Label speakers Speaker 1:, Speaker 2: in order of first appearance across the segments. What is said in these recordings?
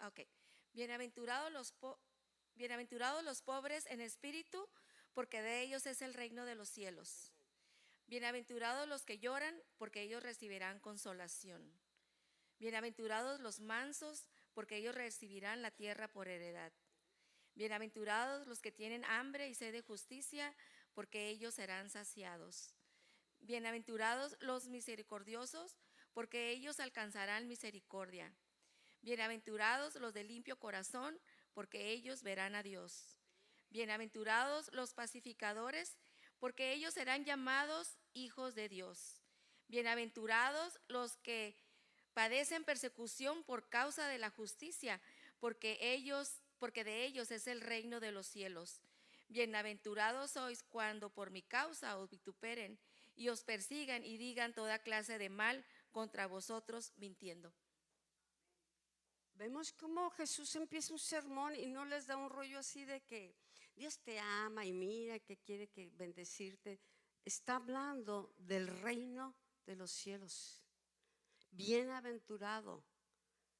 Speaker 1: Ok. Bienaventurados los pobres en espíritu, porque de ellos es el reino de los cielos. Bienaventurados los que lloran, porque ellos recibirán consolación. Bienaventurados los mansos, porque ellos recibirán la tierra por heredad. Bienaventurados los que tienen hambre y sed de justicia, porque ellos serán saciados. Bienaventurados los misericordiosos, porque ellos alcanzarán misericordia. Bienaventurados los de limpio corazón, porque ellos verán a Dios. Bienaventurados los pacificadores, porque ellos serán llamados hijos de Dios. Bienaventurados los que padecen persecución por causa de la justicia, porque de ellos es el reino de los cielos. Bienaventurados sois cuando por mi causa os vituperen y os persigan y digan toda clase de mal contra vosotros mintiendo.
Speaker 2: Vemos cómo Jesús empieza un sermón y no les da un rollo así de que Dios te ama y mira que quiere que bendecirte. Está hablando del reino de los cielos. Bienaventurado,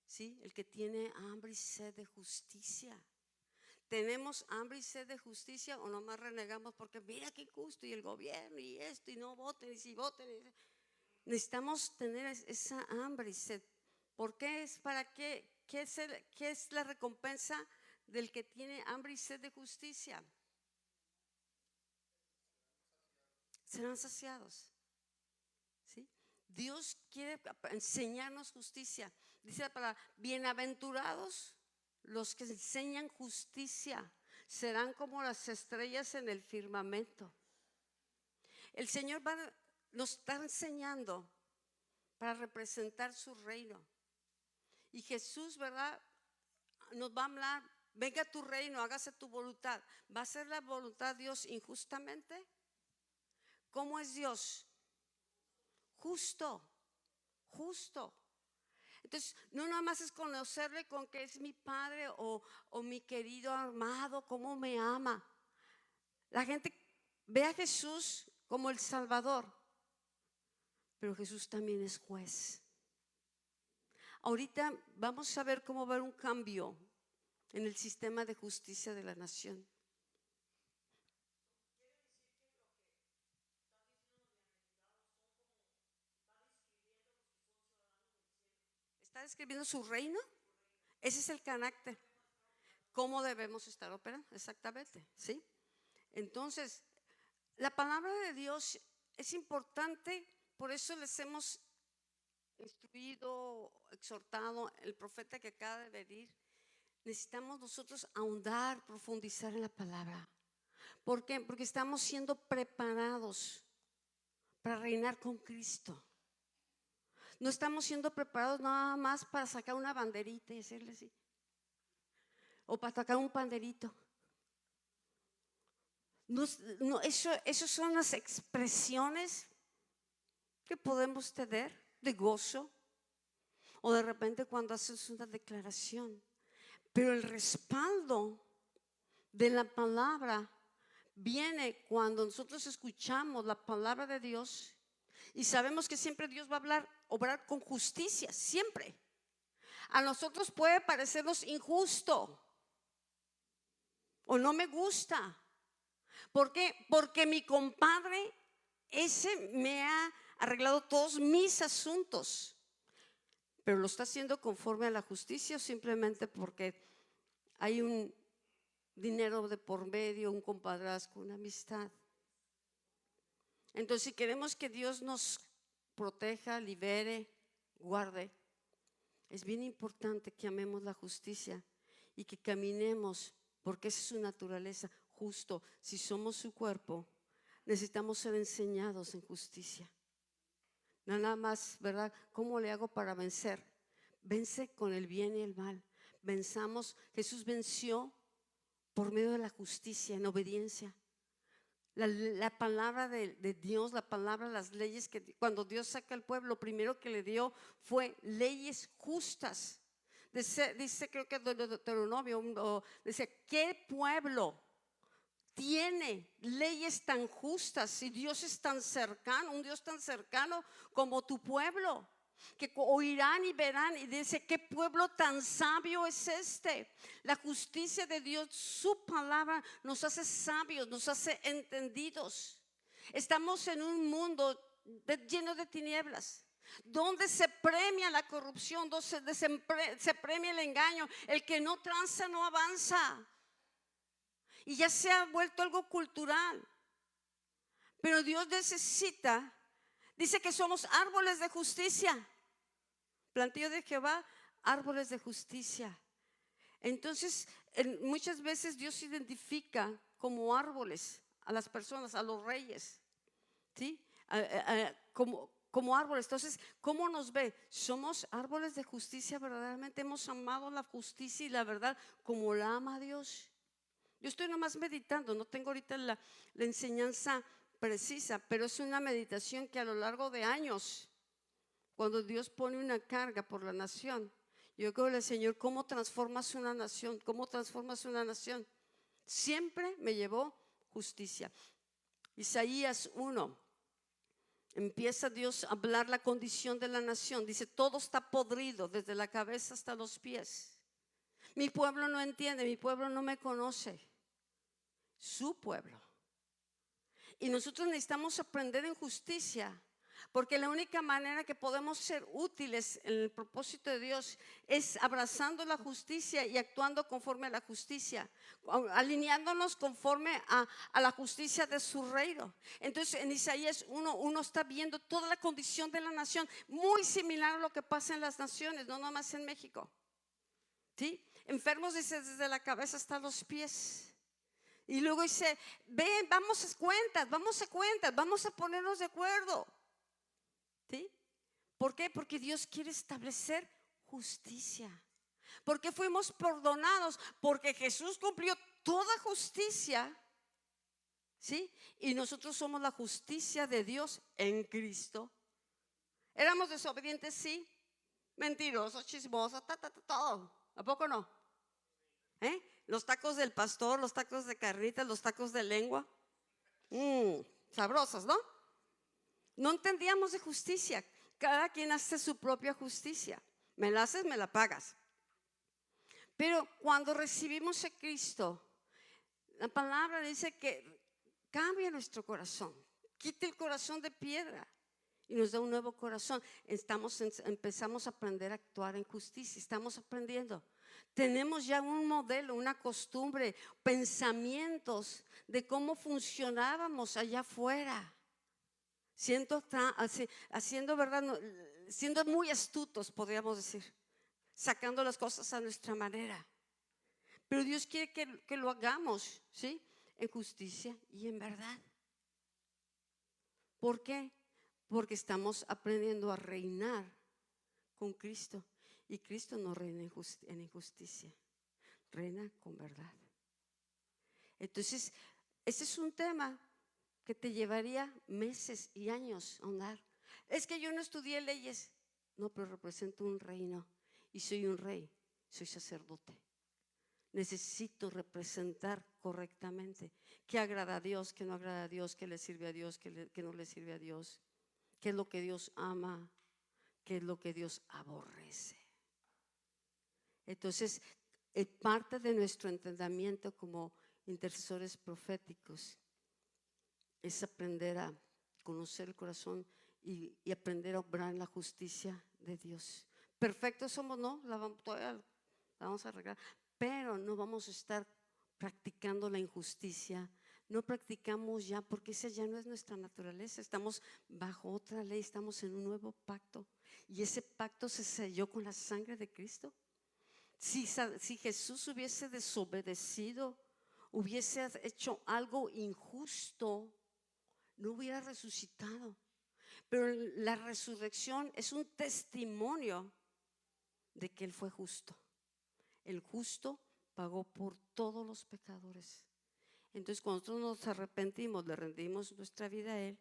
Speaker 2: ¿sí? El que tiene hambre y sed de justicia. ¿Tenemos hambre y sed de justicia o nomás renegamos porque mira qué injusto y el gobierno y esto y no voten y si voten? Necesitamos tener esa hambre y sed. ¿Por qué es? ¿Para qué? ¿Qué es la recompensa del que tiene hambre y sed de justicia? Serán saciados. ¿Sí? Dios quiere enseñarnos justicia. Dice la palabra, bienaventurados los que enseñan justicia, serán como las estrellas en el firmamento. El Señor nos está enseñando para representar su reino. Y Jesús, ¿verdad? Nos va a hablar, venga tu reino, hágase tu voluntad. ¿Va a ser la voluntad de Dios injustamente? ¿Cómo es Dios? Justo, justo. Entonces, no nada más es conocerle con que es mi padre o mi querido amado, cómo me ama. La gente ve a Jesús como el Salvador, pero Jesús también es juez. Ahorita vamos a ver cómo va a haber un cambio en el sistema de justicia de la nación. ¿Está describiendo su reino? Ese es el carácter. ¿Cómo debemos estar operando? Exactamente, ¿sí? Entonces, la palabra de Dios es importante, por eso les hemos instruido, exhortado, el profeta que acaba de venir. Necesitamos nosotros ahondar, profundizar en la palabra. ¿Por qué? Porque estamos siendo preparados para reinar con Cristo. No estamos siendo preparados nada más para sacar una banderita y hacerle así, o para sacar un panderito. No, eso son las expresiones que podemos tener de gozo, o de repente cuando haces una declaración. Pero el respaldo de la palabra viene cuando nosotros escuchamos la palabra de Dios y sabemos que siempre Dios va a obrar con justicia, siempre. A nosotros puede parecernos injusto o no me gusta. ¿Por qué? Porque mi compadre ese me ha arreglado todos mis asuntos, pero lo está haciendo conforme a la justicia o simplemente porque hay un dinero de por medio, un compadrazgo, una amistad. Entonces, si queremos que Dios nos proteja, libere, guarde, es bien importante que amemos la justicia y que caminemos, porque esa es su naturaleza, justo. Si somos su cuerpo, necesitamos ser enseñados en justicia. Nada más, ¿verdad? ¿Cómo le hago para vencer? Vence con el bien y el mal. Venzamos, Jesús venció por medio de la justicia, en obediencia. La palabra de Dios, la palabra, las leyes, que cuando Dios saca al pueblo, lo primero que le dio fue leyes justas. Dice creo que Deuteronomio, dice, ¿qué pueblo tiene leyes tan justas si Dios es tan cercano, un Dios tan cercano como tu pueblo? que oirán y verán y dice, ¿qué pueblo tan sabio es este? La justicia de Dios, su palabra nos hace sabios, nos hace entendidos. Estamos en un mundo lleno de tinieblas, donde se premia la corrupción, donde se premia el engaño. El que no tranza no avanza. Y ya se ha vuelto algo cultural. Pero Dios necesita, dice que somos árboles de justicia. Plantío de Jehová, árboles de justicia. Entonces, muchas veces Dios identifica como árboles a las personas, a los reyes, ¿sí? Como árboles. Entonces, ¿cómo nos ve? Somos árboles de justicia verdaderamente. Hemos amado la justicia y la verdad como la ama Dios. Yo estoy nomás meditando, no tengo ahorita la enseñanza precisa, pero es una meditación que a lo largo de años, cuando Dios pone una carga por la nación, yo creo al Señor, ¿cómo transformas una nación? ¿Cómo transformas una nación? Siempre me llevó justicia. Isaías 1, empieza Dios a hablar la condición de la nación. Dice, todo está podrido desde la cabeza hasta los pies. Mi pueblo no entiende, mi pueblo no me conoce. Su pueblo. Y nosotros necesitamos aprender en justicia, porque la única manera que podemos ser útiles en el propósito de Dios es abrazando la justicia y actuando conforme a la justicia, alineándonos conforme a la justicia de su reino. Entonces en Isaías 1, uno está viendo toda la condición de la nación, muy similar a lo que pasa en las naciones, no nomás en México, ¿sí? Enfermos, dice, desde la cabeza hasta los pies. Y luego dice, ven, vamos a cuentas, vamos a ponernos de acuerdo. ¿Sí? ¿Por qué? Porque Dios quiere establecer justicia. Porque fuimos perdonados, porque Jesús cumplió toda justicia. ¿Sí? Y nosotros somos la justicia de Dios en Cristo. ¿Éramos desobedientes? Sí. Mentirosos, chismosos, todo. ¿A poco no? Los tacos del pastor, los tacos de carnitas, los tacos de lengua, sabrosos, ¿no? No entendíamos de justicia. Cada quien hace su propia justicia. Me la haces, me la pagas. Pero cuando recibimos a Cristo, la palabra dice que cambia nuestro corazón, quita el corazón de piedra y nos da un nuevo corazón. Empezamos a aprender a actuar en justicia. Estamos aprendiendo. Tenemos ya un modelo, una costumbre, pensamientos de cómo funcionábamos allá afuera, haciendo verdad, siendo muy astutos, podríamos decir, sacando las cosas a nuestra manera. Pero Dios quiere que lo hagamos, ¿sí? En justicia y en verdad. ¿Por qué? Porque estamos aprendiendo a reinar con Cristo. Y Cristo no reina en injusticia, reina con verdad. Entonces, ese es un tema que te llevaría meses y años a andar. Es que yo no estudié leyes. No, pero represento un reino y soy un rey, soy sacerdote. Necesito representar correctamente qué agrada a Dios, qué no agrada a Dios, qué le sirve a Dios, qué no le sirve a Dios, qué es lo que Dios ama, qué es lo que Dios aborrece. Entonces, parte de nuestro entendimiento como intercesores proféticos es aprender a conocer el corazón y aprender a obrar en la justicia de Dios. Perfectos somos, ¿no? Todavía la vamos a arreglar, pero no vamos a estar practicando la injusticia. No practicamos ya, porque esa ya no es nuestra naturaleza. Estamos bajo otra ley, estamos en un nuevo pacto. Y ese pacto se selló con la sangre de Cristo. Si Jesús hubiese desobedecido, hubiese hecho algo injusto, no hubiera resucitado. Pero la resurrección es un testimonio de que Él fue justo. El justo pagó por todos los pecadores. Entonces, cuando nosotros nos arrepentimos, le rendimos nuestra vida a Él,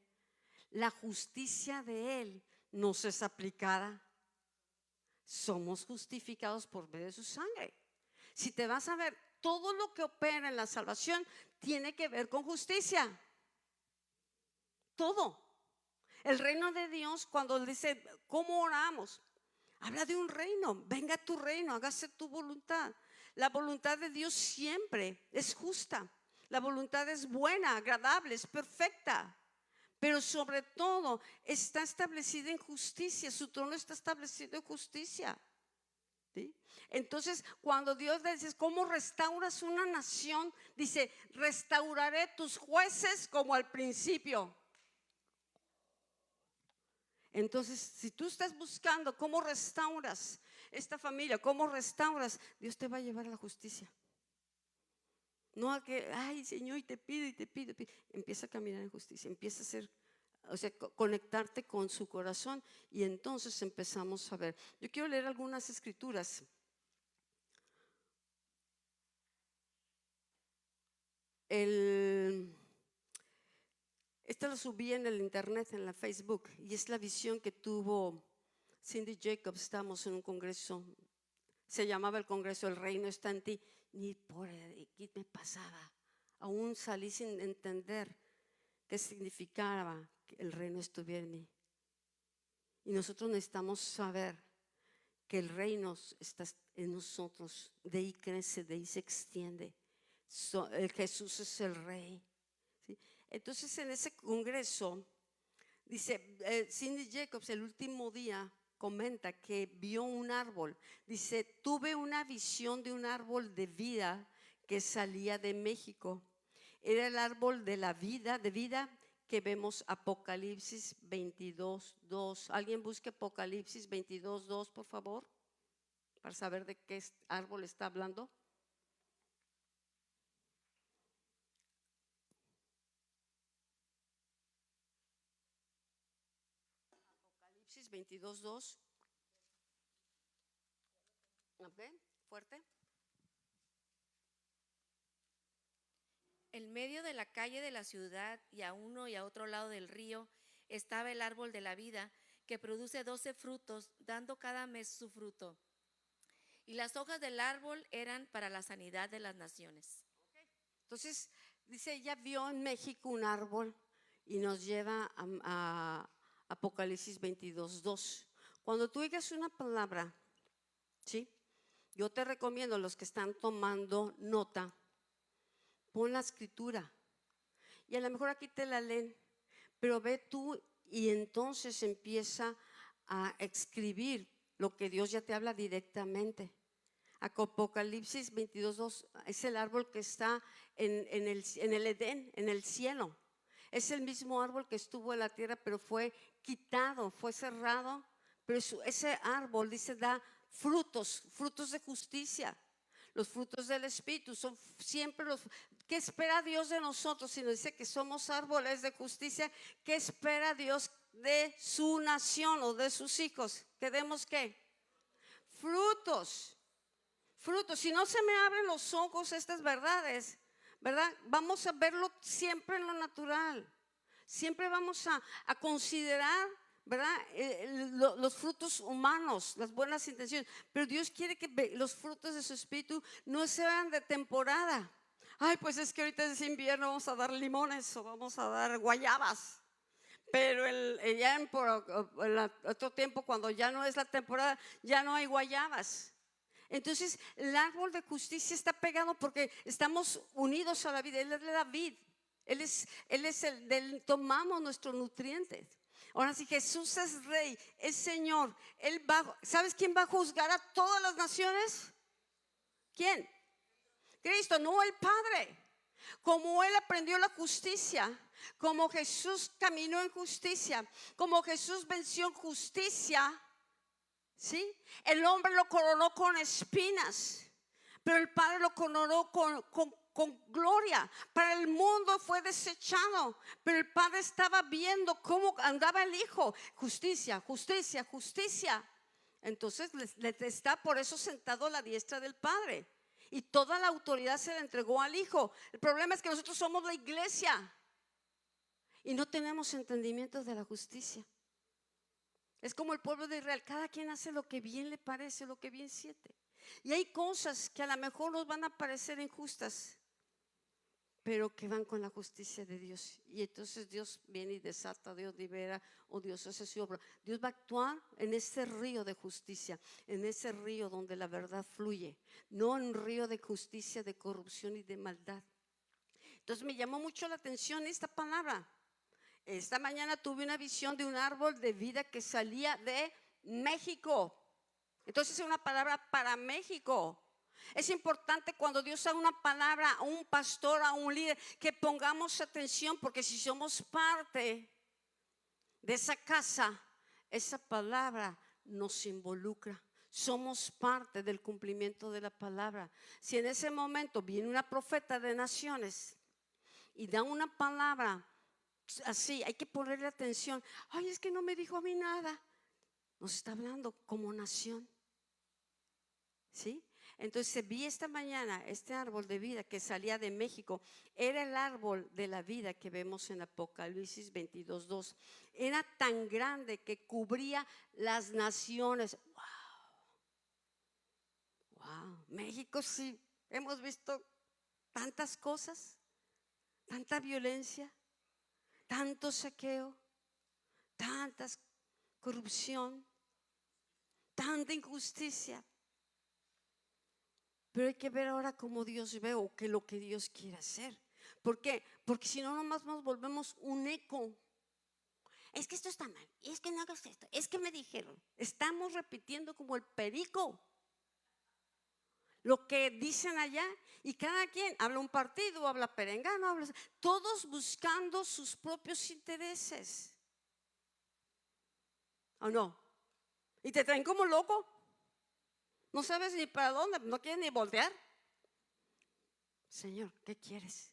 Speaker 2: la justicia de Él nos es aplicada. Somos justificados por medio de su sangre. Si te vas a ver, todo lo que opera en la salvación tiene que ver con justicia. Todo. El reino de Dios, cuando dice, ¿cómo oramos? Habla de un reino. Venga tu reino, hágase tu voluntad. La voluntad de Dios siempre es justa. La voluntad es buena, agradable, es perfecta. Pero sobre todo está establecida en justicia. Su trono está establecido en justicia. ¿Sí? Entonces, cuando Dios le dice, ¿cómo restauras una nación? Dice, restauraré tus jueces como al principio. Entonces, si tú estás buscando cómo restauras esta familia, cómo restauras, Dios te va a llevar a la justicia. No a que, ay Señor, y te pido, y te pido, Empieza a caminar en justicia, empieza a hacer, o sea, conectarte con su corazón, y entonces empezamos a ver. Yo quiero leer algunas escrituras. Esta lo subí en el internet, en la Facebook, y es la visión que tuvo Cindy Jacobs. Estamos en un congreso, se llamaba el congreso El Reino está en ti. Ni por aquí me pasaba, aún salí sin entender qué significaba que el reino estuviera en mí. Y nosotros necesitamos saber que el reino está en nosotros, de ahí crece, de ahí se extiende. Jesús es el rey, ¿sí? Entonces en ese congreso dice Cindy Jacobs, el último día comenta que vio un árbol. Dice, tuve una visión de un árbol de vida que salía de México. Era el árbol de la vida, que vemos Apocalipsis 22:2. Alguien busque Apocalipsis 22:2, por favor, para saber de qué árbol está hablando. Apocalipsis 22:2. ¿Okay? Fuerte.
Speaker 1: En medio de la calle de la ciudad y a uno y a otro lado del río estaba el árbol de la vida, que produce 12 frutos, dando cada mes su fruto. Y las hojas del árbol eran para la sanidad de las naciones.
Speaker 2: Entonces, dice, ella vio en México un árbol y nos lleva a Apocalipsis 22:2. Cuando tú digas una palabra, ¿sí? Yo te recomiendo, los que están tomando nota, pon la escritura. Y a lo mejor aquí te la leen, pero ve tú y entonces empieza a escribir lo que Dios ya te habla directamente. Apocalipsis 22:2 es el árbol que está en el Edén, en el cielo. Es el mismo árbol que estuvo en la tierra, pero fue quitado, fue cerrado. Pero ese árbol, dice, da frutos de justicia. Los frutos del Espíritu son siempre los. ¿Qué espera Dios de nosotros? Si nos dice que somos árboles de justicia, ¿qué espera Dios de su nación o de sus hijos? ¿Que demos qué? Frutos. Si no se me abren los ojos estas verdades, ¿verdad? Vamos a verlo siempre en lo natural. Siempre vamos a considerar, ¿verdad? Los frutos humanos, las buenas intenciones. Pero Dios quiere que los frutos de su espíritu no sean de temporada. Ay, pues es que ahorita es invierno, vamos a dar limones o vamos a dar guayabas. Pero ya en otro tiempo, cuando ya no es la temporada, ya no hay guayabas. Entonces el árbol de justicia está pegado porque estamos unidos a la vida. Él es la vid, Él es el del, tomamos nuestros nutrientes. Ahora, si Jesús es rey, es Señor, Él va. ¿Sabes quién va a juzgar a todas las naciones? ¿Quién? Cristo, no el Padre. Como Él aprendió la justicia, como Jesús caminó en justicia, como Jesús venció en justicia, ¿sí? El hombre lo coronó con espinas, pero el Padre lo coronó con gloria. Para el mundo fue desechado, pero el Padre estaba viendo cómo andaba el Hijo. Justicia, justicia, justicia. Entonces le está por eso sentado a la diestra del Padre, y toda la autoridad se le entregó al Hijo. El problema es que nosotros somos la iglesia y no tenemos entendimiento de la justicia. Es como el pueblo de Israel, cada quien hace lo que bien le parece, lo que bien siente. Y hay cosas que a lo mejor nos van a parecer injustas, pero que van con la justicia de Dios. Y entonces Dios viene y desata, Dios libera, o Dios hace su obra. Dios va a actuar en ese río de justicia, en ese río donde la verdad fluye, no en un río de justicia, de corrupción y de maldad. Entonces me llamó mucho la atención esta palabra. Esta mañana tuve una visión de un árbol de vida que salía de México. Entonces es una palabra para México. Es importante cuando Dios da una palabra a un pastor, a un líder, que pongamos atención, porque si somos parte de esa casa, esa palabra nos involucra. Somos parte del cumplimiento de la palabra. Si en ese momento viene una profeta de naciones y da una palabra así, hay que ponerle atención. Ay, es que no me dijo a mí nada. Nos está hablando como nación. ¿Sí? Entonces vi esta mañana este árbol de vida que salía de México. Era el árbol de la vida que vemos en Apocalipsis 22:2. Era tan grande que cubría las naciones. Wow, México sí, hemos visto tantas cosas, tanta violencia, tanto saqueo, tanta corrupción, tanta injusticia. Pero hay que ver ahora cómo Dios ve o que lo que Dios quiere hacer. ¿Por qué? Porque si no, nomás nos volvemos un eco. Es que esto está mal, es que no hagas esto, es que me dijeron. Estamos repitiendo como el perico lo que dicen allá, y cada quien habla un partido, habla perengano, habla, todos buscando sus propios intereses. ¿O no? Y te traen como loco. No sabes ni para dónde, no quieres ni voltear. Señor, ¿qué quieres?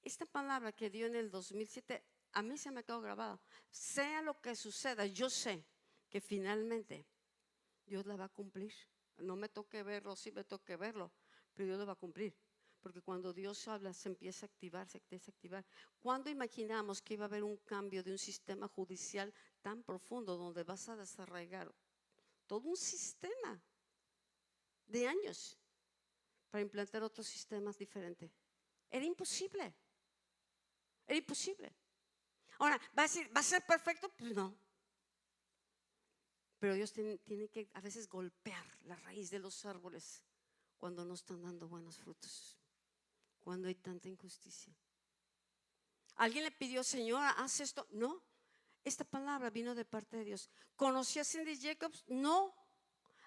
Speaker 2: Esta palabra que dio en el 2007, a mí se me quedó grabado. Sea lo que suceda, yo sé que finalmente Dios la va a cumplir. No me toque verlo, sí me toque verlo, pero Dios lo va a cumplir. Porque cuando Dios habla se empieza a activar, se empieza a activar. ¿Cuándo imaginamos que iba a haber un cambio de un sistema judicial tan profundo donde vas a desarraigar todo un sistema de años para implantar otros sistemas diferentes? Era imposible. Era imposible. Ahora, ¿va a ser perfecto? Pues no. Pero Dios tiene que a veces golpear la raíz de los árboles cuando no están dando buenos frutos, cuando hay tanta injusticia. ¿Alguien le pidió, Señora, haz esto? No. Esta palabra vino de parte de Dios. ¿Conocí a Cindy Jacobs? No.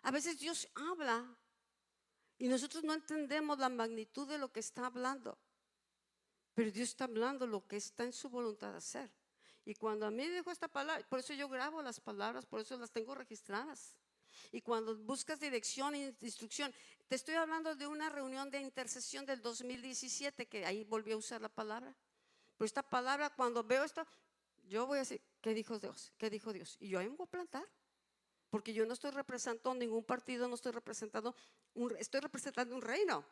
Speaker 2: A veces Dios habla y nosotros no entendemos la magnitud de lo que está hablando. Pero Dios está hablando lo que está en su voluntad de hacer. Y cuando a mí dijo esta palabra, por eso yo grabo las palabras, por eso las tengo registradas. Y cuando buscas dirección e instrucción, te estoy hablando de una reunión de intercesión del 2017, que ahí volví a usar la palabra. Pero esta palabra, cuando veo esto, yo voy a decir, ¿qué dijo Dios? ¿Qué dijo Dios? Y yo ahí me voy a plantar. Porque yo no estoy representando ningún partido, no estoy representando un reino.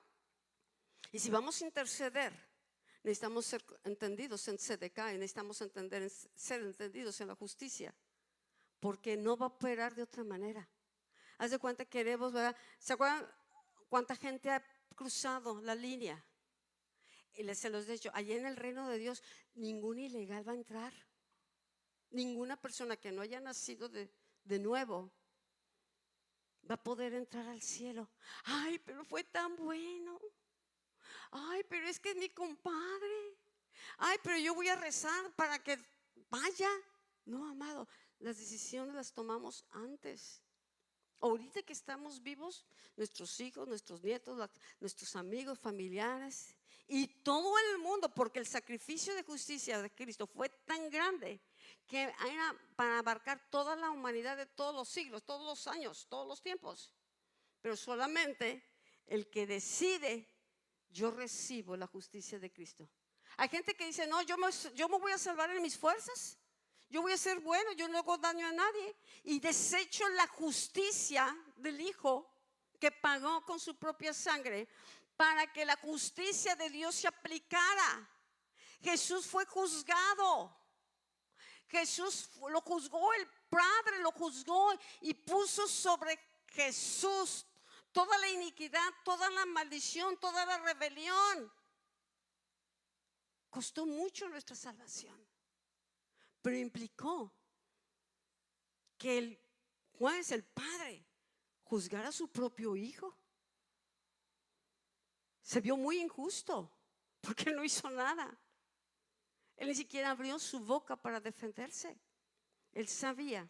Speaker 2: Y si vamos a interceder, necesitamos ser entendidos en CDK, necesitamos ser entendidos en la justicia, porque no va a operar de otra manera. Haz de cuenta que queremos, ¿verdad? ¿Se acuerdan cuánta gente ha cruzado la línea? Y se los he dicho, allá en el reino de Dios, ningún ilegal va a entrar. Ninguna persona que no haya nacido de nuevo va a poder entrar al cielo. Ay, pero fue tan bueno. Ay, pero es que es mi compadre. Ay, pero yo voy a rezar para que vaya. No, amado, las decisiones las tomamos antes. Ahorita que estamos vivos, nuestros hijos, nuestros nietos, nuestros amigos, familiares y todo el mundo, porque el sacrificio de justicia de Cristo fue tan grande que era para abarcar toda la humanidad de todos los siglos, todos los años, todos los tiempos. Pero solamente el que decide, yo recibo la justicia de Cristo. Hay gente que dice, no, yo me voy a salvar en mis fuerzas. Yo voy a ser bueno, yo no hago daño a nadie. Y desecho la justicia del Hijo que pagó con su propia sangre para que la justicia de Dios se aplicara. Jesús fue juzgado. Jesús lo juzgó, el Padre lo juzgó y puso sobre Jesús toda la iniquidad, toda la maldición, toda la rebelión. Costó mucho nuestra salvación, pero implicó que el juez, el padre, juzgara a su propio hijo. Se vio muy injusto porque él no hizo nada. Él ni siquiera abrió su boca para defenderse. Él sabía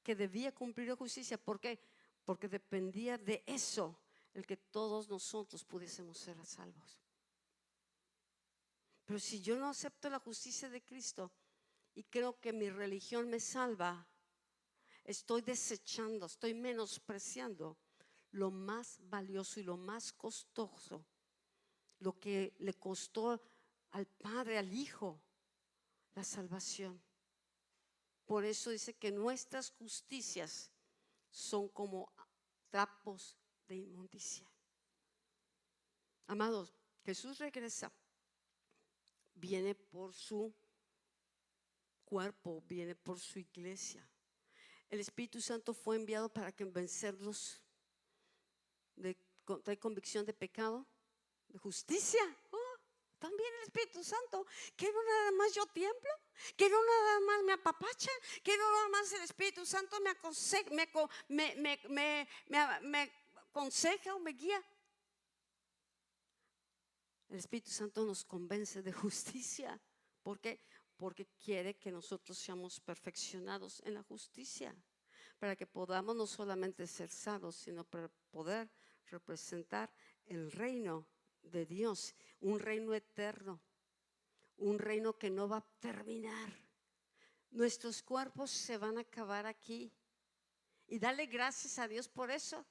Speaker 2: que debía cumplir la justicia. ¿Por qué? Porque dependía de eso el que todos nosotros pudiésemos ser salvos. Pero si yo no acepto la justicia de Cristo y creo que mi religión me salva, estoy desechando, estoy menospreciando lo más valioso y lo más costoso, lo que le costó al Padre, al Hijo, la salvación. Por eso dice que nuestras justicias son como trapos de inmundicia. Amados, Jesús regresa, viene por su cuerpo, viene por su iglesia. El Espíritu Santo fue enviado para convencerlos de convicción de pecado, de justicia. También el Espíritu Santo. Que no nada más yo tiemblo, que no nada más me apapacha, que no nada más el Espíritu Santo me aconseja o me guía. El Espíritu Santo nos convence de justicia. ¿Por qué? Porque quiere que nosotros seamos perfeccionados en la justicia, para que podamos no solamente ser salvos, sino para poder representar el reino de Dios, un reino eterno, un reino que no va a terminar. Nuestros cuerpos se van a acabar aquí, y dale gracias a Dios por eso,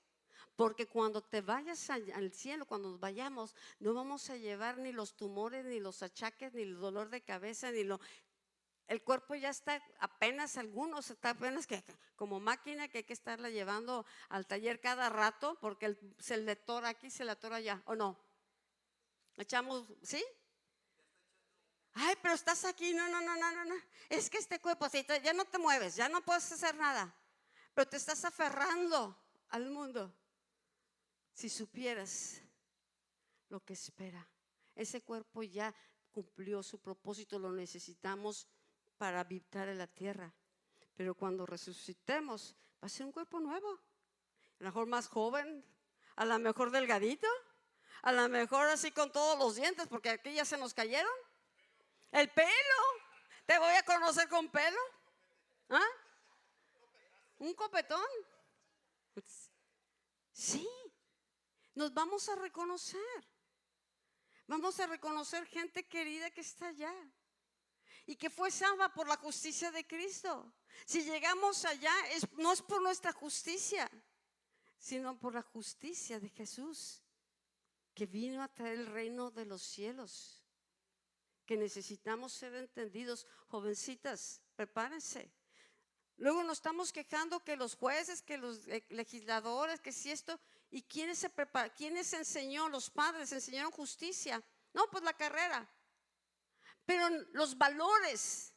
Speaker 2: porque cuando te vayas al cielo, cuando nos vayamos, no vamos a llevar ni los tumores, ni los achaques, ni el dolor de cabeza, el cuerpo ya está apenas, algunos está apenas que como máquina que hay que estarla llevando al taller cada rato, porque se le atora aquí, se le atora allá, ¿o no? Echamos, ¿sí? Ay, pero estás aquí, no. Es que este cuerpo, si ya no te mueves, ya no puedes hacer nada, pero te estás aferrando al mundo. Si supieras lo que espera, ese cuerpo ya cumplió su propósito, lo necesitamos para habitar en la tierra. Pero cuando resucitemos, va a ser un cuerpo nuevo, a lo mejor más joven, a lo mejor delgadito, a lo mejor así con todos los dientes, porque aquí ya se nos cayeron. El pelo, te voy a conocer con pelo. ¿Ah? Un copetón. Sí, nos vamos a reconocer. Vamos a reconocer gente querida que está allá y que fue salva por la justicia de Cristo. Si llegamos allá, no es por nuestra justicia, sino por la justicia de Jesús, que vino a traer el reino de los cielos, que necesitamos ser entendidos. Jovencitas, prepárense. Luego nos estamos quejando que los jueces, que los legisladores, que si esto, ¿y quiénes se prepararon? ¿Quiénes enseñó? Los padres enseñaron justicia. No, pues la carrera. Pero los valores,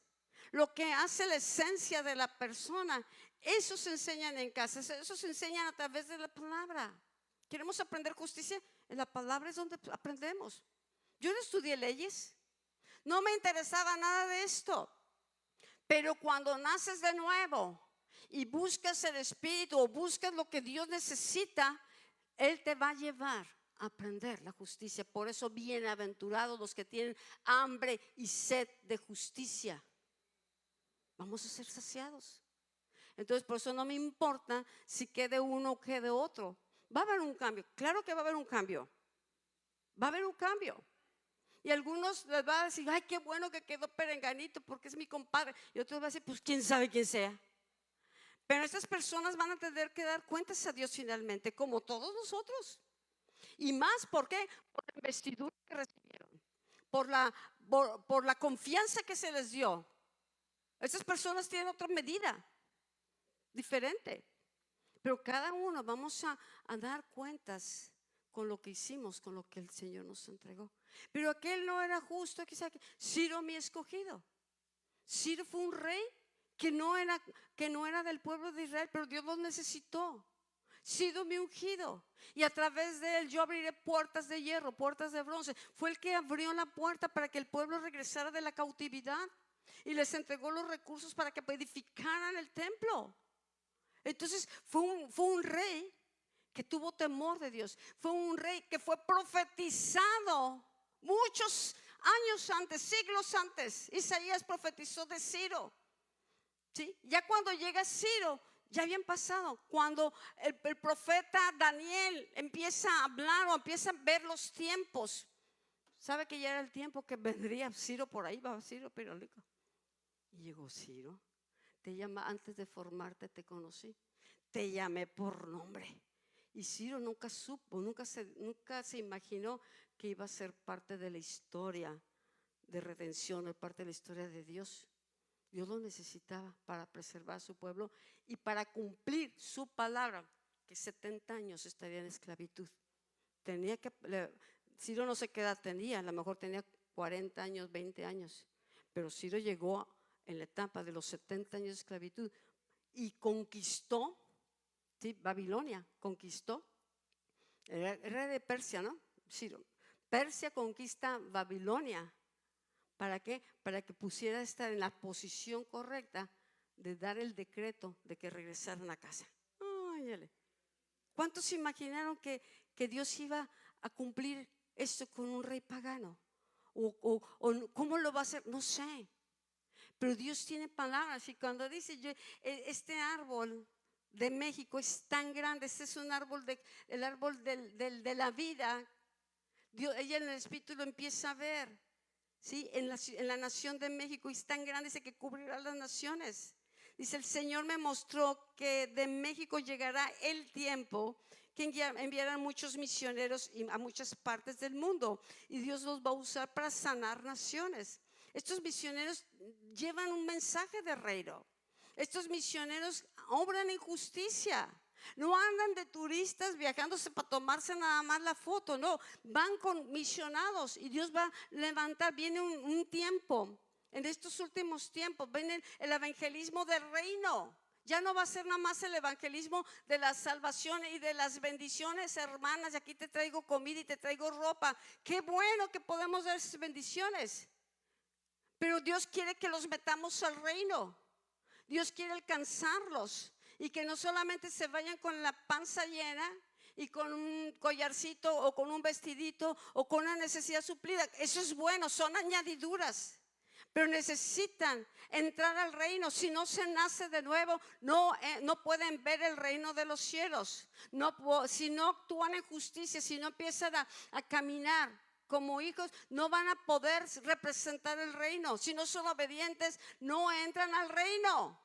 Speaker 2: lo que hace la esencia de la persona, eso se enseñan en casa, eso se enseñan a través de la palabra. ¿Queremos aprender justicia? En la palabra es donde aprendemos. Yo no estudié leyes, no me interesaba nada de esto. Pero cuando naces de nuevo y buscas el Espíritu o buscas lo que Dios necesita, Él te va a llevar a aprender la justicia. Por eso, bienaventurados los que tienen hambre y sed de justicia. Vamos a ser saciados. Entonces, por eso no me importa si quede uno o quede otro. Va a haber un cambio. Claro que va a haber un cambio. Va a haber un cambio. Y algunos les va a decir, ay, qué bueno que quedó Perenganito porque es mi compadre. Y otros van a decir, pues quién sabe quién sea. Pero estas personas van a tener que dar cuentas a Dios finalmente, como todos nosotros. Y más, ¿por qué? Por la investidura que recibieron, por la confianza que se les dio. Estas personas tienen otra medida diferente. Pero cada uno vamos a dar cuentas con lo que hicimos, con lo que el Señor nos entregó. Pero aquel no era justo, quizá Ciro mi escogido. Ciro fue un rey que no era del pueblo de Israel, pero Dios lo necesitó. sido mi ungido. Y a través de él yo abriré puertas de hierro, puertas de bronce. Fue el que abrió la puerta para que el pueblo regresara de la cautividad. Y les entregó los recursos para que edificaran el templo. Entonces fue un rey que tuvo temor de Dios. Fue un rey que fue profetizado muchos años antes, siglos antes. Isaías profetizó de Ciro. ¿Sí? Ya cuando llega Ciro, ya habían pasado. Cuando el profeta Daniel empieza a hablar o empieza a ver los tiempos, sabe que ya era el tiempo que vendría Ciro por ahí, va Ciro Pirólico. Y llegó Ciro. Te llama, antes de formarte te conocí, te llamé por nombre. Y Ciro nunca supo, nunca se imaginó que iba a ser parte de la historia de redención, parte de la historia de Dios. Dios lo necesitaba para preservar a su pueblo y para cumplir su palabra, que 70 años estaría en esclavitud. Ciro no sé qué edad tenía, a lo mejor tenía 40 años, 20 años, pero Ciro llegó en la etapa de los 70 años de esclavitud y conquistó, ¿sí? Babilonia conquistó, era de Persia, ¿no? Ciro. Persia conquista Babilonia. ¿Para qué? Para que pusiera estar en la posición correcta de dar el decreto de que regresaran a casa. Ay, ¿cuántos se imaginaron que Dios iba a cumplir esto con un rey pagano? ¿O cómo lo va a hacer? No sé. Pero Dios tiene palabras y cuando dice este árbol de México es tan grande, este es un árbol, el árbol de la vida, Dios, ella en el espíritu lo empieza a ver, ¿sí? En la nación de México, y es tan grande, dice que cubrirá las naciones. Dice, el Señor me mostró que de México llegará el tiempo que enviarán muchos misioneros a muchas partes del mundo y Dios los va a usar para sanar naciones. Estos misioneros llevan un mensaje de reino. Estos misioneros obran en justicia. No andan de turistas viajándose para tomarse nada más la foto, no, van con misionados y Dios va a levantar. Viene un tiempo, en estos últimos tiempos, viene el evangelismo del reino. Ya no va a ser nada más el evangelismo de la salvación y de las bendiciones, hermanas. Aquí te traigo comida y te traigo ropa. Qué bueno que podemos dar esas bendiciones. Pero Dios quiere que los metamos al reino. Dios quiere alcanzarlos y que no solamente se vayan con la panza llena y con un collarcito o con un vestidito o con una necesidad suplida. Eso es bueno, son añadiduras. Pero necesitan entrar al reino. Si no se nace de nuevo, no pueden ver el reino de los cielos. Si no actúan en justicia, si no empiezan a caminar como hijos, no van a poder representar el reino. Si no son obedientes, no entran al reino.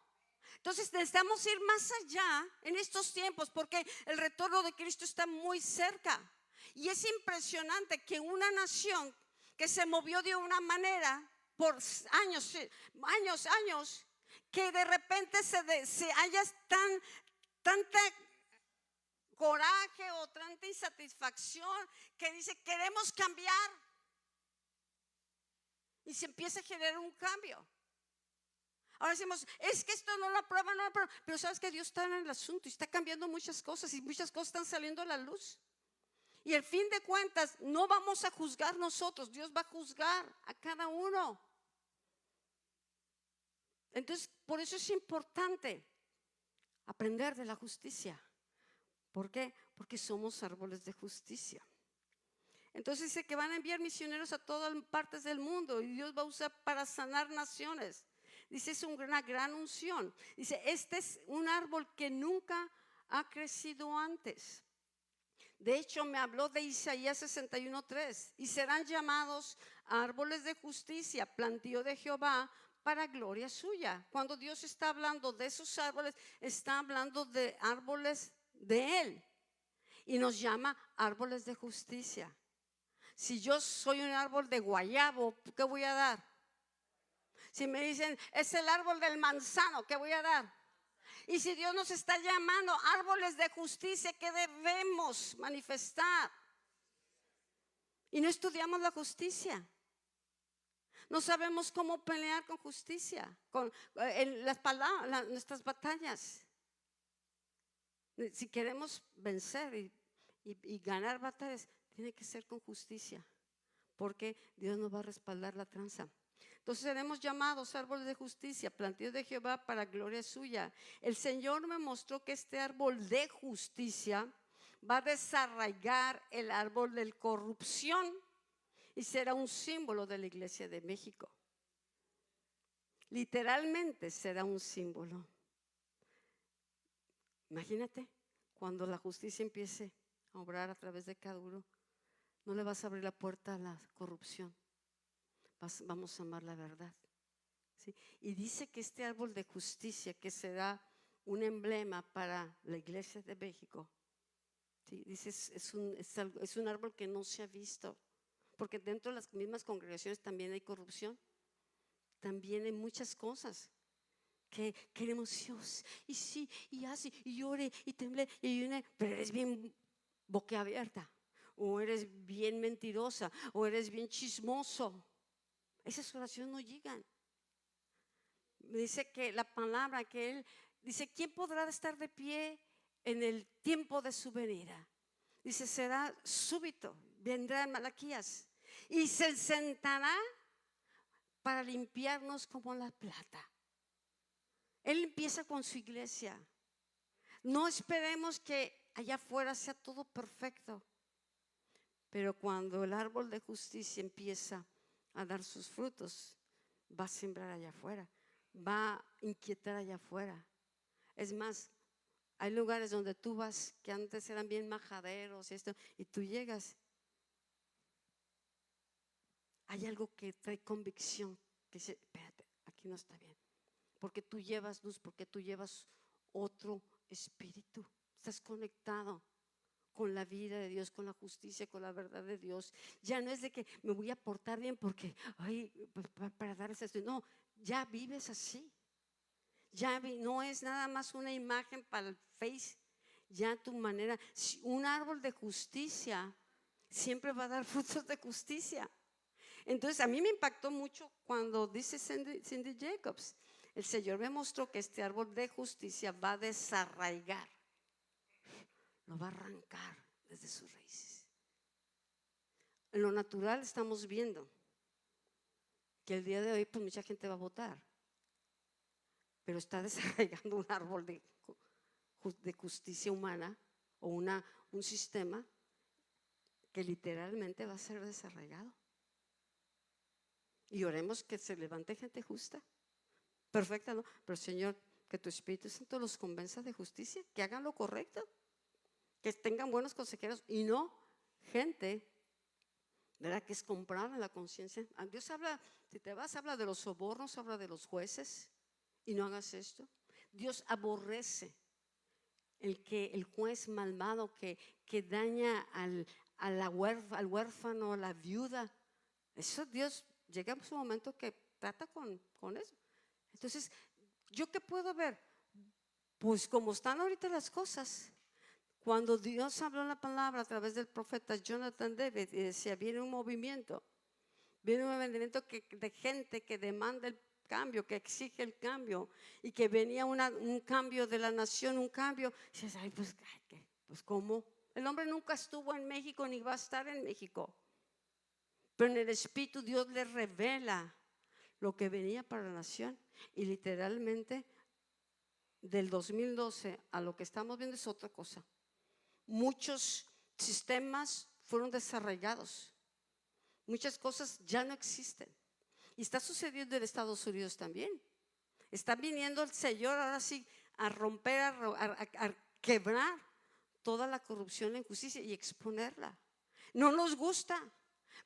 Speaker 2: Entonces necesitamos ir más allá en estos tiempos porque el retorno de Cristo está muy cerca. Y es impresionante que una nación que se movió de una manera por años, que de repente se haya tanta coraje o tanta insatisfacción que dice queremos cambiar y se empieza a generar un cambio. Ahora decimos, es que esto no lo aprueba, pero sabes que Dios está en el asunto y está cambiando muchas cosas y muchas cosas están saliendo a la luz. Y al fin de cuentas no vamos a juzgar nosotros, Dios va a juzgar a cada uno. Entonces, por eso es importante aprender de la justicia. ¿Por qué? Porque somos árboles de justicia. Entonces dice que van a enviar misioneros a todas partes del mundo y Dios va a usar para sanar naciones. Dice, es una gran unción. Dice, este es un árbol que nunca ha crecido antes. De hecho, me habló de Isaías 61:3 y serán llamados árboles de justicia, plantío de Jehová para gloria suya. Cuando Dios está hablando de esos árboles, está hablando de árboles de Él y nos llama árboles de justicia. Si yo soy un árbol de guayabo, ¿qué voy a dar? Si me dicen, es el árbol del manzano, ¿qué voy a dar? Y si Dios nos está llamando árboles de justicia, ¿qué debemos manifestar? Y no estudiamos la justicia. No sabemos cómo pelear con justicia, con las palabras, nuestras batallas. Si queremos vencer y ganar batallas, tiene que ser con justicia, porque Dios nos va a respaldar la tranza. Entonces seremos llamados árboles de justicia, plantíos de Jehová para gloria suya. El Señor me mostró que este árbol de justicia va a desarraigar el árbol de corrupción y será un símbolo de la Iglesia de México. Literalmente será un símbolo. Imagínate, cuando la justicia empiece a obrar a través de cada uno, no le vas a abrir la puerta a la corrupción. Vamos a amar la verdad, ¿sí? Y dice que este árbol de justicia, que será un emblema para la Iglesia de México, ¿sí? Dice, es un árbol que no se ha visto, porque dentro de las mismas congregaciones también hay corrupción, también hay muchas cosas que queremos Dios, y sí, y así, y lloré, y temblé, y ayuné, pero eres bien boquiabierta, o eres bien mentirosa, o eres bien chismoso. Esas oraciones no llegan. Dice que la palabra que él dice, ¿quién podrá estar de pie en el tiempo de su venida? Dice, será súbito, vendrá en Malaquías y se sentará para limpiarnos como la plata. Él empieza con su iglesia. No esperemos que allá afuera sea todo perfecto, pero cuando el árbol de justicia empieza a dar sus frutos, va a sembrar allá afuera, va a inquietar allá afuera. Es más, hay lugares donde tú vas que antes eran bien majaderos y tú llegas, hay algo que trae convicción, que dice, espérate, aquí no está bien, porque tú llevas luz, porque tú llevas otro espíritu, estás conectado con la vida de Dios, con la justicia, con la verdad de Dios. Ya no es de que me voy a portar bien porque, ay, para darles esto. No, ya vives así. Ya no es nada más una imagen para el Face. Ya tu manera, un árbol de justicia siempre va a dar frutos de justicia. Entonces a mí me impactó mucho cuando dice Cindy Jacobs, el Señor me mostró que este árbol de justicia va a desarraigar, lo va a arrancar desde sus raíces. En lo natural estamos viendo que el día de hoy pues mucha gente va a votar, pero está desarraigando un árbol de justicia humana o un sistema que literalmente va a ser desarraigado. Y oremos que se levante gente justa, perfecta, ¿no? Pero Señor, que tu Espíritu Santo los convenza de justicia, que hagan lo correcto, que tengan buenos consejeros y no gente, ¿verdad?, que es comprar en la conciencia. Dios habla, si te vas, habla de los sobornos, habla de los jueces, y no hagas esto. Dios aborrece el juez malvado que daña al huérfano, a la viuda. Eso Dios llega a un momento que trata con eso. Entonces, ¿yo qué puedo ver? Pues como están ahorita las cosas. Cuando Dios habló la palabra a través del profeta Jonathan David y decía, viene un movimiento de gente que demanda el cambio, que exige el cambio, y que venía un cambio de la nación, un cambio. Y dices, ay, pues ¿cómo? El hombre nunca estuvo en México ni va a estar en México, pero en el Espíritu Dios le revela lo que venía para la nación, y literalmente del 2012 a lo que estamos viendo es otra cosa. Muchos sistemas fueron desarraigados, muchas cosas ya no existen, y está sucediendo en Estados Unidos también. Está viniendo el Señor ahora sí a romper, a quebrar toda la corrupción, la injusticia y exponerla. No nos gusta,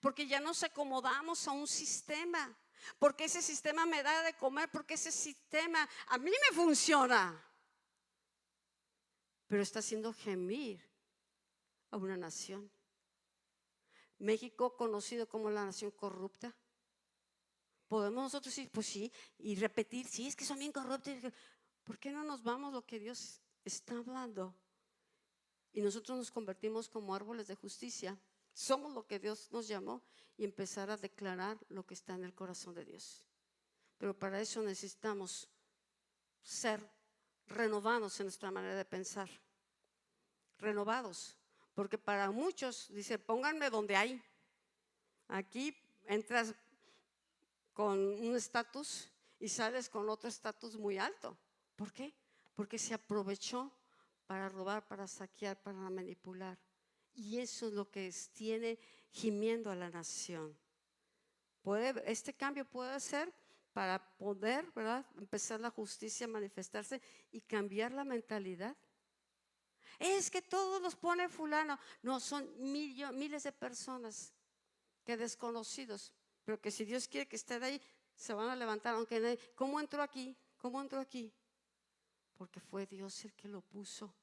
Speaker 2: porque ya nos acomodamos a un sistema, porque ese sistema me da de comer, porque ese sistema a mí me funciona, pero está haciendo gemir a una nación. México, conocido como la nación corrupta. Podemos nosotros decir, pues sí, y repetir, sí, es que son bien corruptos. ¿Por qué no nos vamos lo que Dios está hablando? Y nosotros nos convertimos como árboles de justicia. Somos lo que Dios nos llamó, y empezar a declarar lo que está en el corazón de Dios. Pero para eso necesitamos ser renovados en nuestra manera de pensar. renovados. Porque para muchos, dice, pónganme donde hay. Aquí entras con un estatus y sales con otro estatus muy alto. ¿Por qué? Porque se aprovechó para robar, para saquear, para manipular. Y eso es lo que tiene gimiendo a la nación. Este cambio puede ser para poder, ¿verdad?, empezar la justicia a manifestarse y cambiar la mentalidad. Es que todos los pone fulano. No, son miles de personas que desconocidos, pero que si Dios quiere que estén ahí, se van a levantar. Aunque nadie, ¿cómo entró aquí? ¿Cómo entró aquí? Porque fue Dios el que lo puso.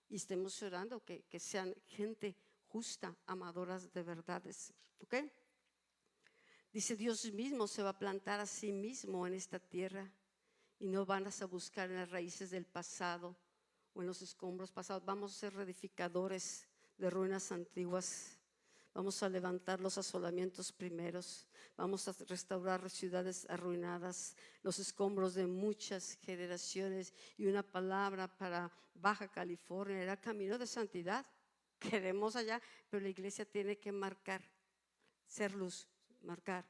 Speaker 2: Y estemos orando que sean gente justa, amadoras de verdades. ¿Ok? Dice, Dios mismo se va a plantar a sí mismo en esta tierra y no van a buscar en las raíces del pasado o en los escombros pasados. Vamos a ser reedificadores de ruinas antiguas. Vamos a levantar los asolamientos primeros. Vamos a restaurar ciudades arruinadas, los escombros de muchas generaciones. Y una palabra para Baja California era camino de santidad. Queremos allá, pero la iglesia tiene que marcar, ser luz, marcar.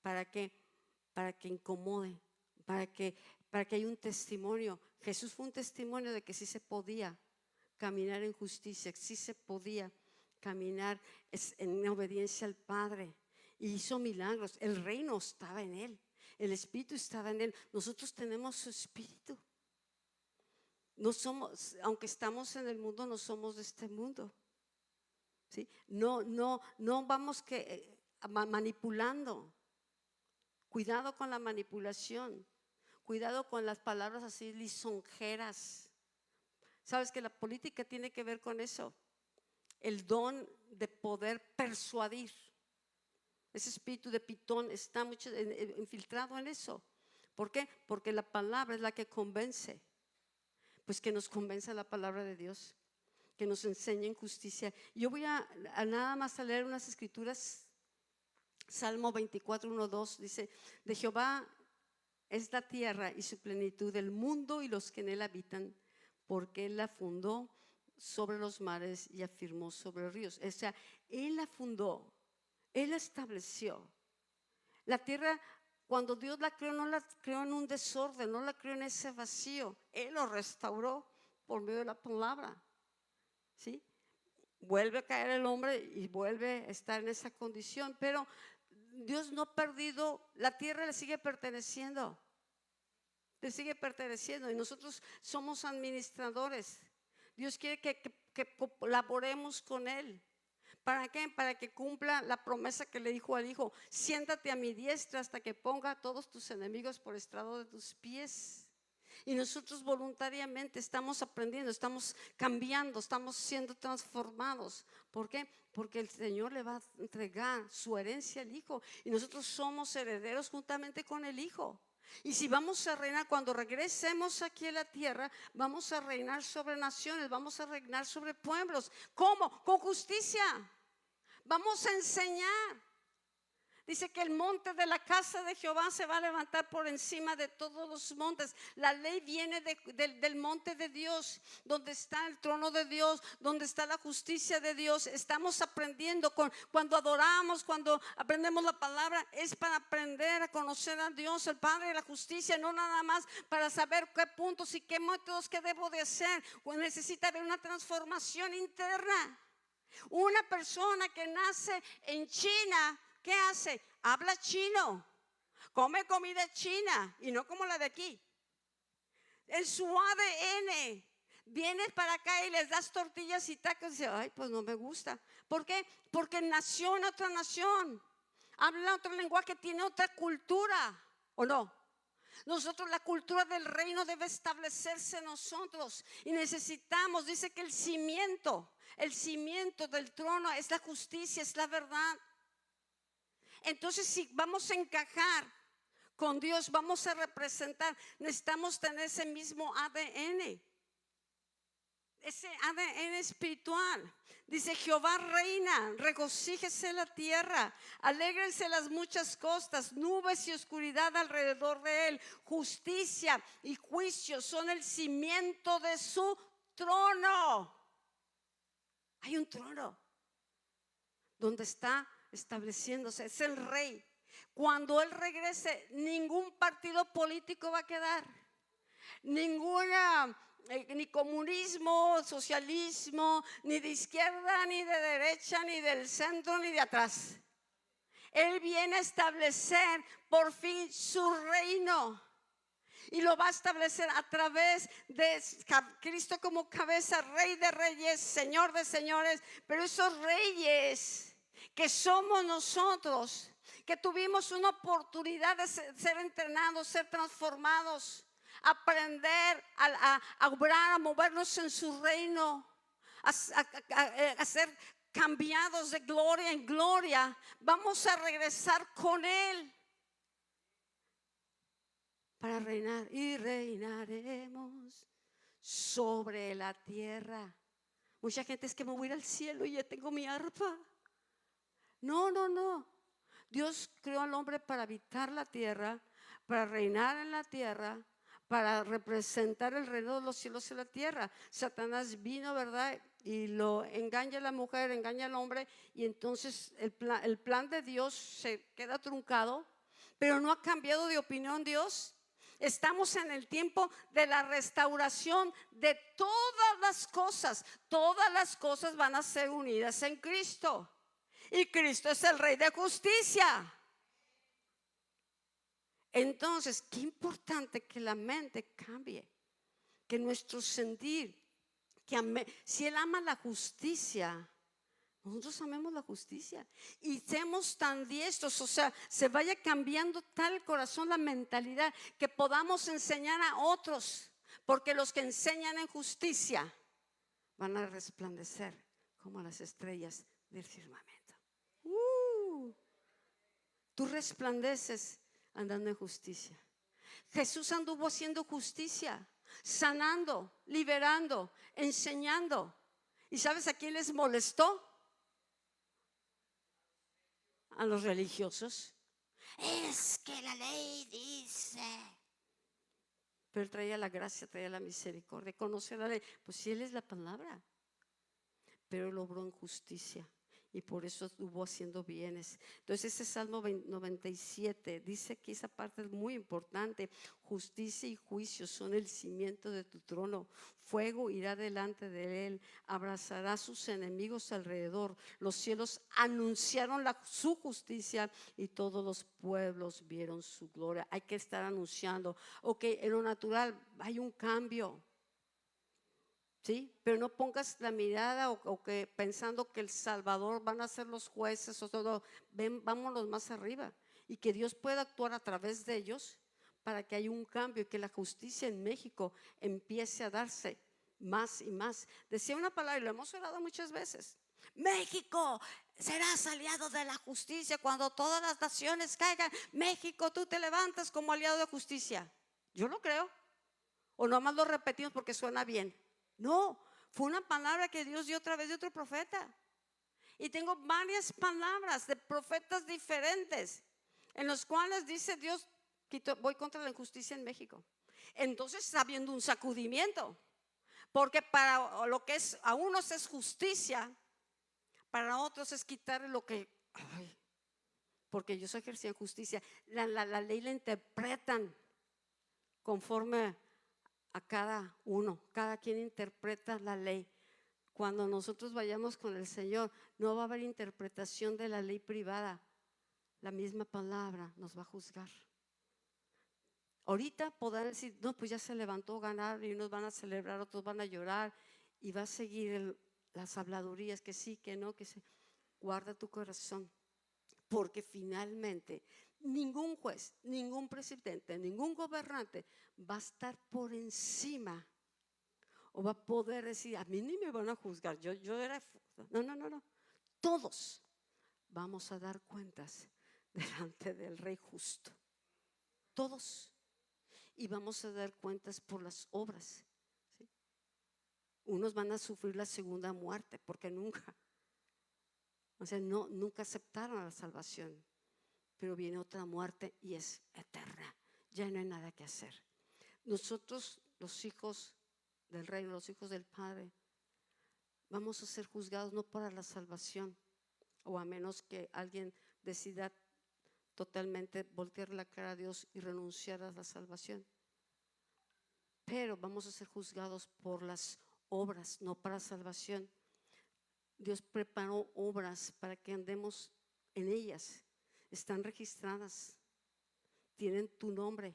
Speaker 2: ¿Para qué? Para que incomode, para que haya un testimonio. Jesús fue un testimonio de que sí se podía caminar en justicia, sí se podía caminar en obediencia al Padre, y hizo milagros. El reino estaba en él, el Espíritu estaba en él. Nosotros tenemos su Espíritu. No somos, aunque estamos en el mundo, no somos de este mundo. ¿Sí? No vamos manipulando. Cuidado con la manipulación. Cuidado con las palabras así lisonjeras. ¿Sabes que la política tiene que ver con eso? El don de poder persuadir. Ese espíritu de Pitón está mucho infiltrado en eso. ¿Por qué? Porque la palabra es la que convence. Pues que nos convenza la palabra de Dios, que nos enseñe en justicia. Yo voy a nada más a leer unas escrituras. Salmo 24, 1, 2 dice: de Jehová es la tierra y su plenitud, el mundo y los que en él habitan, porque él la fundó sobre los mares y afirmó sobre los ríos. O sea, él la fundó, él la estableció. La tierra, cuando Dios la creó, no la creó en un desorden, no la creó en ese vacío. Él lo restauró por medio de la palabra. ¿Sí? Vuelve a caer el hombre y vuelve a estar en esa condición, pero Dios no ha perdido, la tierra le sigue perteneciendo. Le sigue perteneciendo y nosotros somos administradores. Dios quiere que colaboremos con Él. ¿Para qué? Para que cumpla la promesa que le dijo al Hijo: siéntate a mi diestra hasta que ponga a todos tus enemigos por estrado de tus pies. Y nosotros voluntariamente estamos aprendiendo, estamos cambiando, estamos siendo transformados. ¿Por qué? Porque el Señor le va a entregar su herencia al Hijo y nosotros somos herederos juntamente con el Hijo. Y si vamos a reinar, cuando regresemos aquí a la tierra, vamos a reinar sobre naciones, vamos a reinar sobre pueblos. ¿Cómo? Con justicia. Vamos a enseñar. Dice que el monte de la casa de Jehová se va a levantar por encima de todos los montes. La ley viene del monte de Dios, donde está el trono de Dios, donde está la justicia de Dios. Estamos aprendiendo, cuando adoramos, cuando aprendemos la palabra, es para aprender a conocer a Dios, el Padre de la justicia, no nada más para saber qué puntos y qué métodos que debo de hacer. Pues necesita haber una transformación interna. Una persona que nace en China, ¿qué hace? Habla chino, come comida china y no como la de aquí. En su ADN, vienes para acá y les das tortillas y tacos y dice: ay, pues no me gusta. ¿Por qué? Porque nació en otra nación, habla otro lenguaje, tiene otra cultura, ¿o no? Nosotros, la cultura del reino debe establecerse en nosotros y necesitamos, dice que el cimiento del trono es la justicia, es la verdad. Entonces, si vamos a encajar con Dios, vamos a representar, necesitamos tener ese mismo ADN, ese ADN espiritual. Dice: Jehová reina, regocíjese la tierra, alégrense las muchas costas, nubes y oscuridad alrededor de él. Justicia y juicio son el cimiento de su trono. Hay un trono donde está estableciéndose, es el rey. Cuando Él regrese, ningún partido político va a quedar, ninguna, ni comunismo, socialismo, ni de izquierda, ni de derecha, ni del centro, ni de atrás. Él viene a establecer por fin su reino. Y lo va a establecer a través de Cristo como cabeza, Rey de reyes, Señor de señores. Pero esos reyes que somos nosotros, que tuvimos una oportunidad de ser entrenados, ser transformados, aprender a obrar, a movernos en su reino, a ser cambiados de gloria en gloria, vamos a regresar con Él para reinar, y reinaremos sobre la tierra. Mucha gente es que me voy a ir al cielo y ya tengo mi arpa. No, no, no. Dios creó al hombre para habitar la tierra, para reinar en la tierra, para representar el reino de los cielos en la tierra. Satanás vino, ¿verdad? Y lo engaña a la mujer, engaña al hombre, y entonces el plan de Dios se queda truncado. Pero no ha cambiado de opinión Dios. Estamos en el tiempo de la restauración de todas las cosas. Todas las cosas van a ser unidas en Cristo. Y Cristo es el Rey de justicia. Entonces, qué importante que la mente cambie, que nuestro sentir, si Él ama la justicia, nosotros amemos la justicia y seamos tan diestros, o sea, se vaya cambiando tal corazón, la mentalidad, que podamos enseñar a otros, porque los que enseñan en justicia van a resplandecer como las estrellas del firmamento. Tú resplandeces andando en justicia. Jesús anduvo haciendo justicia, sanando, liberando, enseñando. ¿Y sabes a quién les molestó? A los religiosos. Es que la ley dice. Pero Él traía la gracia, traía la misericordia, conoce la ley. Pues si Él es la palabra. Pero Él obró en justicia y por eso estuvo haciendo bienes. Entonces ese Salmo 97 dice que esa parte es muy importante. Justicia y juicio son el cimiento de tu trono. Fuego irá delante de Él, abrazará a sus enemigos alrededor. Los cielos anunciaron su justicia y todos los pueblos vieron su gloria. Hay que estar anunciando. Ok, en lo natural hay un cambio. ¿Sí? Pero no pongas la mirada o que pensando que el Salvador van a ser los jueces o todo. Vámonos más arriba y que Dios pueda actuar a través de ellos para que haya un cambio y que la justicia en México empiece a darse más y más. Decía una palabra y lo hemos orado muchas veces: México serás aliado de la justicia cuando todas las naciones caigan. México, tú te levantas como aliado de justicia. Yo lo creo. O nomás lo repetimos porque suena bien. No, fue una palabra que Dios dio a través de otro profeta. Y tengo varias palabras de profetas diferentes en los cuales dice Dios: voy contra la injusticia en México. Entonces está habiendo un sacudimiento, porque para lo que es a unos es justicia, para otros es quitar lo que, porque ellos ejercían justicia. La ley la interpretan conforme a cada uno, cada quien interpreta la ley. Cuando nosotros vayamos con el Señor, no va a haber interpretación de la ley privada. La misma palabra nos va a juzgar. Ahorita podrán decir: no, pues ya se levantó ganar, y unos van a celebrar, otros van a llorar, y va a seguir las habladurías, que sí, que no, que sí. Guarda tu corazón, porque finalmente ningún juez, ningún presidente, ningún gobernante va a estar por encima o va a poder decir: a mí ni me van a juzgar, yo era. No. Todos vamos a dar cuentas delante del Rey justo. Todos. Y vamos a dar cuentas por las obras. ¿Sí? Unos van a sufrir la segunda muerte porque nunca aceptaron la salvación. Pero viene otra muerte y es eterna. Ya no hay nada que hacer. Nosotros, los hijos del reino, los hijos del Padre, vamos a ser juzgados no para la salvación, o a menos que alguien decida totalmente voltear la cara a Dios y renunciar a la salvación. Pero vamos a ser juzgados por las obras, no para salvación. Dios preparó obras para que andemos en ellas. Están registradas, tienen tu nombre.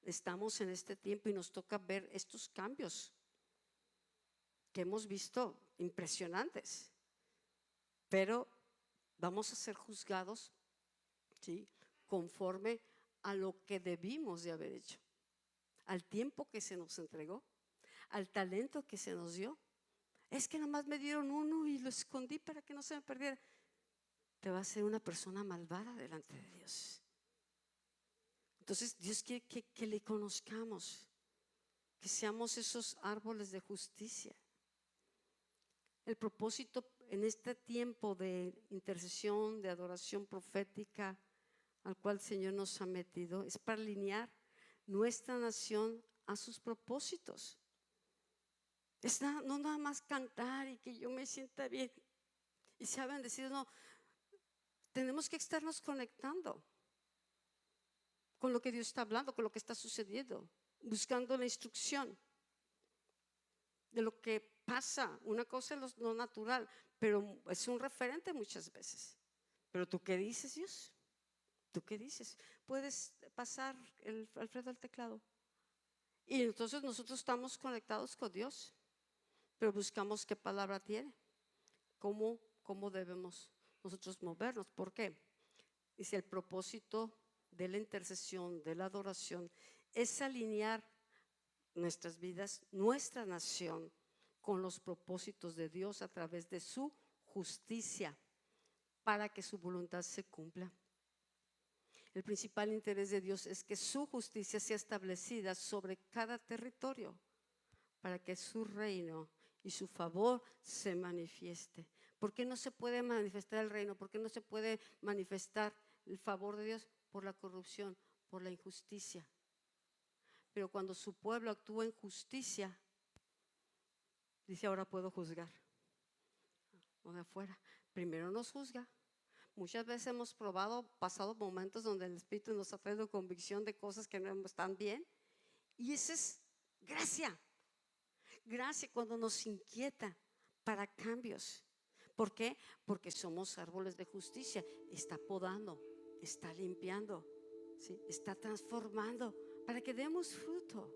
Speaker 2: Estamos en este tiempo y nos toca ver estos cambios que hemos visto impresionantes, pero vamos a ser juzgados, ¿sí?, conforme a lo que debimos de haber hecho, al tiempo que se nos entregó, al talento que se nos dio. Es que nomás me dieron uno y lo escondí para que no se me perdiera. Te va a ser una persona malvada delante de Dios. Entonces Dios quiere que le conozcamos, que seamos esos árboles de justicia. El propósito en este tiempo de intercesión, de adoración profética al cual el Señor nos ha metido, es para alinear nuestra nación a sus propósitos. Es no nada más cantar y que yo me sienta bien y sea bendecido, no. Tenemos que estarnos conectando con lo que Dios está hablando, con lo que está sucediendo, buscando la instrucción de lo que pasa. Una cosa es lo natural, pero es un referente muchas veces. Pero ¿tú qué dices, Dios? ¿Tú qué dices? ¿Puedes pasar, Alfredo, el teclado? Y entonces nosotros estamos conectados con Dios, pero buscamos qué palabra tiene, cómo debemos nosotros movernos. ¿Por qué? Dice, el propósito de la intercesión, de la adoración, es alinear nuestras vidas, nuestra nación, con los propósitos de Dios a través de su justicia, para que su voluntad se cumpla. El principal interés de Dios es que su justicia sea establecida sobre cada territorio, para que su reino y su favor se manifieste. ¿Por qué no se puede manifestar el reino? ¿Por qué no se puede manifestar el favor de Dios? Por la corrupción, por la injusticia. Pero cuando su pueblo actúa en justicia, dice, ahora puedo juzgar. O de afuera, primero nos juzga. Muchas veces hemos pasado momentos donde el Espíritu nos ha traído convicción de cosas que no están bien, y esa es gracia. Gracia cuando nos inquieta para cambios. ¿Por qué? Porque somos árboles de justicia. Está podando, está limpiando, ¿sí?, está transformando para que demos fruto,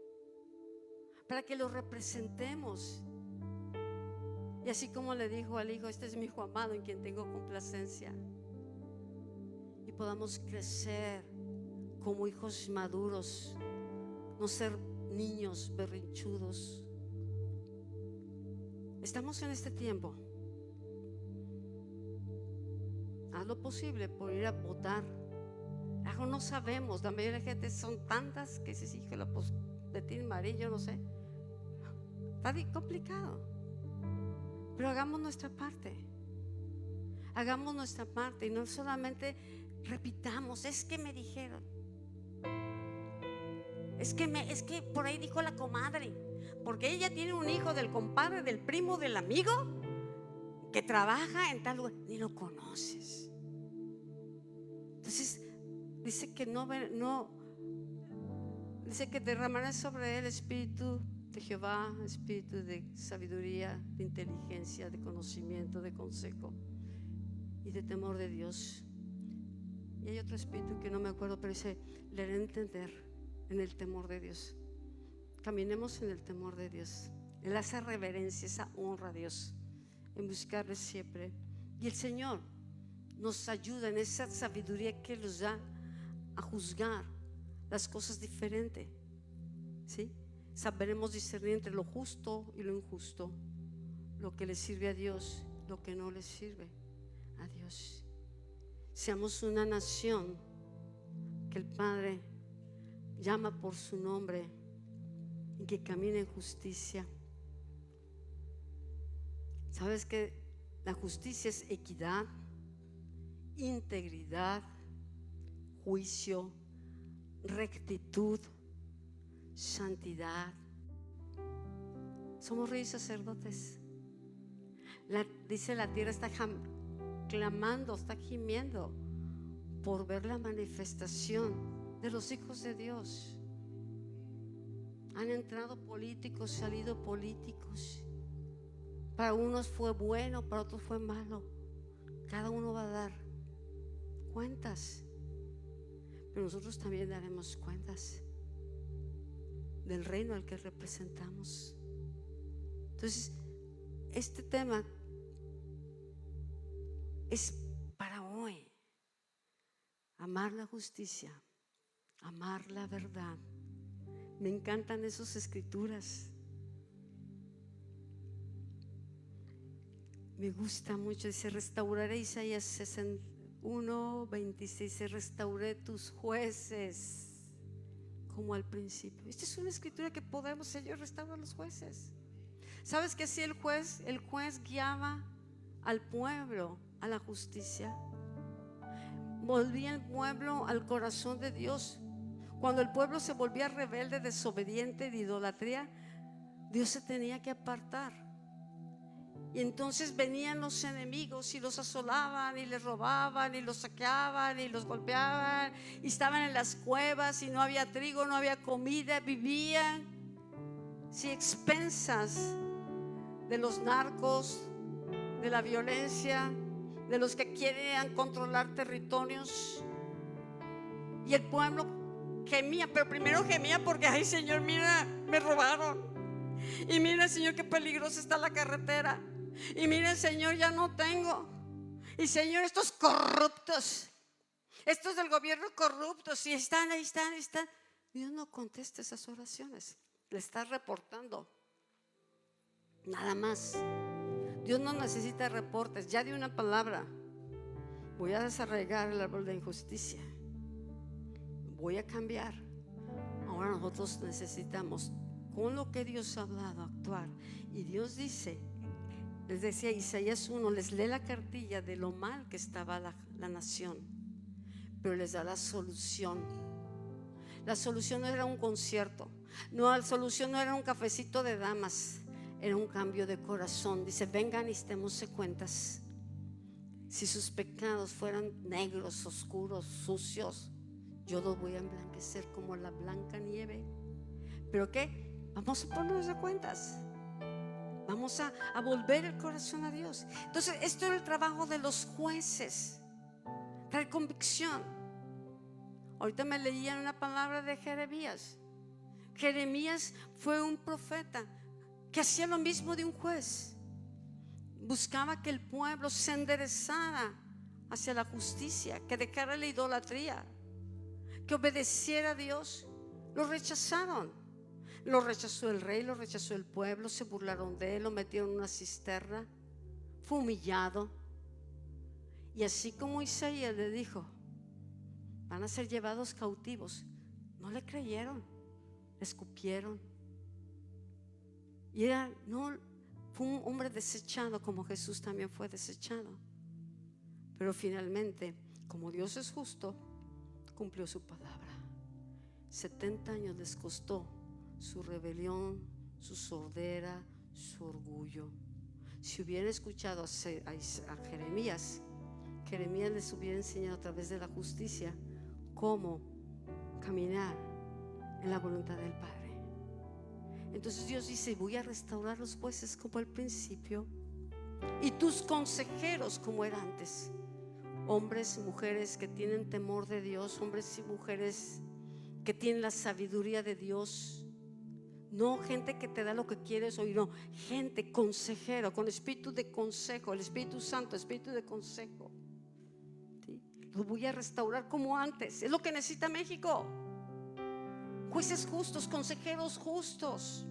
Speaker 2: para que lo representemos. Y así como le dijo al hijo, este es mi hijo amado en quien tengo complacencia, y podamos crecer como hijos maduros, no ser niños berrinchudos. Estamos en este tiempo. Haz lo posible por ir a votar. Algo no sabemos, la mayoría de la gente son tantas que dices, híjole, pues de ti amarillo, no sé. Está complicado. Pero hagamos nuestra parte. Hagamos nuestra parte y no solamente repitamos, es que me dijeron, es que por ahí dijo la comadre, porque ella tiene un hijo del compadre, del primo, del amigo que trabaja en tal lugar, ni lo conoces. Entonces dice que dice que derramará sobre él espíritu de Jehová, espíritu de sabiduría, de inteligencia, de conocimiento, de consejo y de temor de Dios. Y hay otro espíritu que no me acuerdo, pero dice, le haré entender en el temor de Dios. Caminemos en el temor de Dios, en esa reverencia, esa honra a Dios, en buscarle siempre. Y el Señor nos ayuda en esa sabiduría que nos da a juzgar las cosas diferente, ¿sí? Sabremos discernir entre lo justo y lo injusto, lo que le sirve a Dios, lo que no le sirve a Dios. Seamos una nación que el Padre llama por su nombre y que camine en justicia. ¿Sabes que la justicia es equidad, integridad, juicio, rectitud, santidad? Somos reyes sacerdotes. Dice la tierra está clamando, está gimiendo por ver la manifestación de los hijos de Dios. Han entrado políticos, salido políticos. Para unos fue bueno, para otros fue malo. Cada uno va a dar cuentas, pero nosotros también daremos cuentas del reino al que representamos. Entonces, este tema es para hoy. Amar la justicia, amar la verdad. Me encantan esas escrituras. Me gusta mucho. Dice, restauraré, Isaías 61:26, dice, restauré tus jueces como al principio. Esta es una escritura que podemos, Señor, restaurar a los jueces. ¿Sabes que si el juez guiaba al pueblo a la justicia? Volvía el pueblo al corazón de Dios. Cuando el pueblo se volvía rebelde, desobediente, de idolatría, Dios se tenía que apartar. Y entonces venían los enemigos y los asolaban y les robaban y los saqueaban y los golpeaban, y estaban en las cuevas y no había trigo, no había comida, vivían expensas de los narcos, de la violencia, de los que quieren controlar territorios. Y el pueblo gemía, pero primero gemía porque, ay Señor, mira, me robaron. Y mira, Señor, qué peligrosa está la carretera. Y mira, Señor, ya no tengo. Y Señor, estos corruptos, estos del gobierno corruptos, y están, ahí están, ahí están. Dios no contesta esas oraciones. Le está reportando. Nada más. Dios no necesita reportes. Ya di una palabra. Voy a desarraigar el árbol de injusticia. Voy a cambiar. Ahora nosotros necesitamos, con lo que Dios ha hablado, actuar. Y Dios dice, les decía Isaías 1, les lee la cartilla de lo mal que estaba la nación, pero les da la solución. La solución no era un concierto, no, la solución no era un cafecito de damas, era un cambio de corazón. Dice, vengan y démosle cuentas. Si sus pecados fueran negros, oscuros, sucios, yo los voy a emblanquecer como la blanca nieve. ¿Pero qué? Vamos a ponernos de cuentas. Vamos a volver el corazón a Dios. Entonces, esto era el trabajo de los jueces, traer convicción. Ahorita me leían una palabra de Jeremías. Jeremías fue un profeta que hacía lo mismo de un juez. Buscaba que el pueblo se enderezara hacia la justicia, que dejara la idolatría, que obedeciera a Dios. Lo rechazaron. Lo rechazó el rey, lo rechazó el pueblo, se burlaron de él, lo metieron en una cisterna, fue humillado. Y así como Isaías le dijo, van a ser llevados cautivos, no le creyeron, le escupieron. Y fue un hombre desechado, como Jesús también fue desechado. Pero finalmente, como Dios es justo, cumplió su palabra. 70 años les costó su rebelión, su sordera, su orgullo. Si hubiera escuchado a Jeremías, Jeremías les hubiera enseñado a través de la justicia cómo caminar en la voluntad del Padre. Entonces Dios dice, voy a restaurar los jueces como al principio y tus consejeros como era antes. Hombres y mujeres que tienen temor de Dios, hombres y mujeres que tienen la sabiduría de Dios. No gente que te da lo que quieres oír, no, gente consejero, con espíritu de consejo, el Espíritu Santo, espíritu de consejo. ¿Sí? Lo voy a restaurar como antes. Es lo que necesita México. Jueces justos, consejeros justos,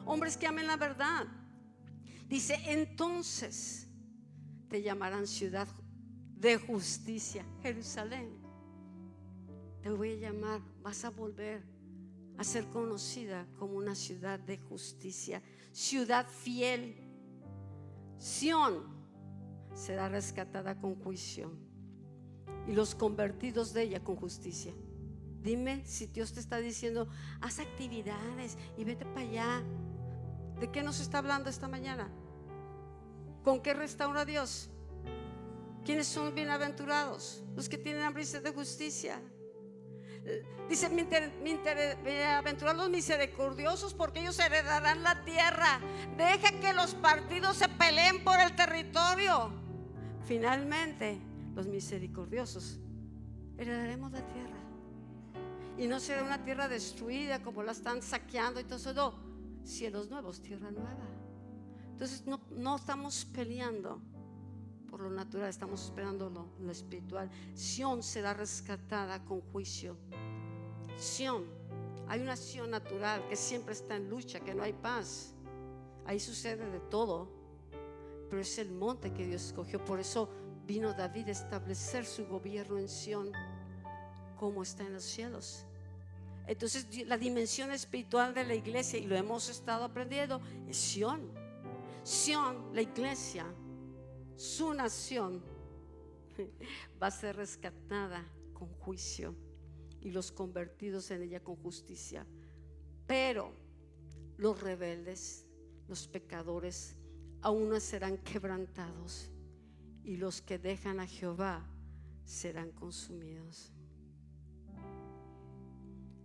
Speaker 2: hombres que amen la verdad. Dice, entonces te llamarán ciudad de justicia, Jerusalén. Te voy a llamar, vas a volver a ser conocida como una ciudad de justicia, ciudad fiel. Sión será rescatada con juicio y los convertidos de ella con justicia. Dime si Dios te está diciendo, haz actividades y vete para allá. ¿De qué nos está hablando esta mañana? ¿Con qué restaura Dios? ¿Quiénes son bienaventurados? Los que tienen hambre y sed de justicia. Dice, bienaventurados los misericordiosos, porque ellos heredarán la tierra. Deja que los partidos se peleen por el territorio. Finalmente, los misericordiosos heredaremos la tierra. Y no será una tierra destruida como la están saqueando y todo eso. No, cielos nuevos, tierra nueva. Entonces no estamos peleando por lo natural, estamos esperando lo espiritual. Sión será rescatada con juicio. Sión, hay una Sión natural que siempre está en lucha, que no hay paz. Ahí sucede de todo, pero es el monte que Dios escogió. Por eso vino David a establecer su gobierno en Sión, como está en los cielos. Entonces la dimensión espiritual de la iglesia, y lo hemos estado aprendiendo, es Sión. Sión, la iglesia, su nación, va a ser rescatada con juicio y los convertidos en ella con justicia. Pero los rebeldes, los pecadores, aún no serán quebrantados, y los que dejan a Jehová serán consumidos.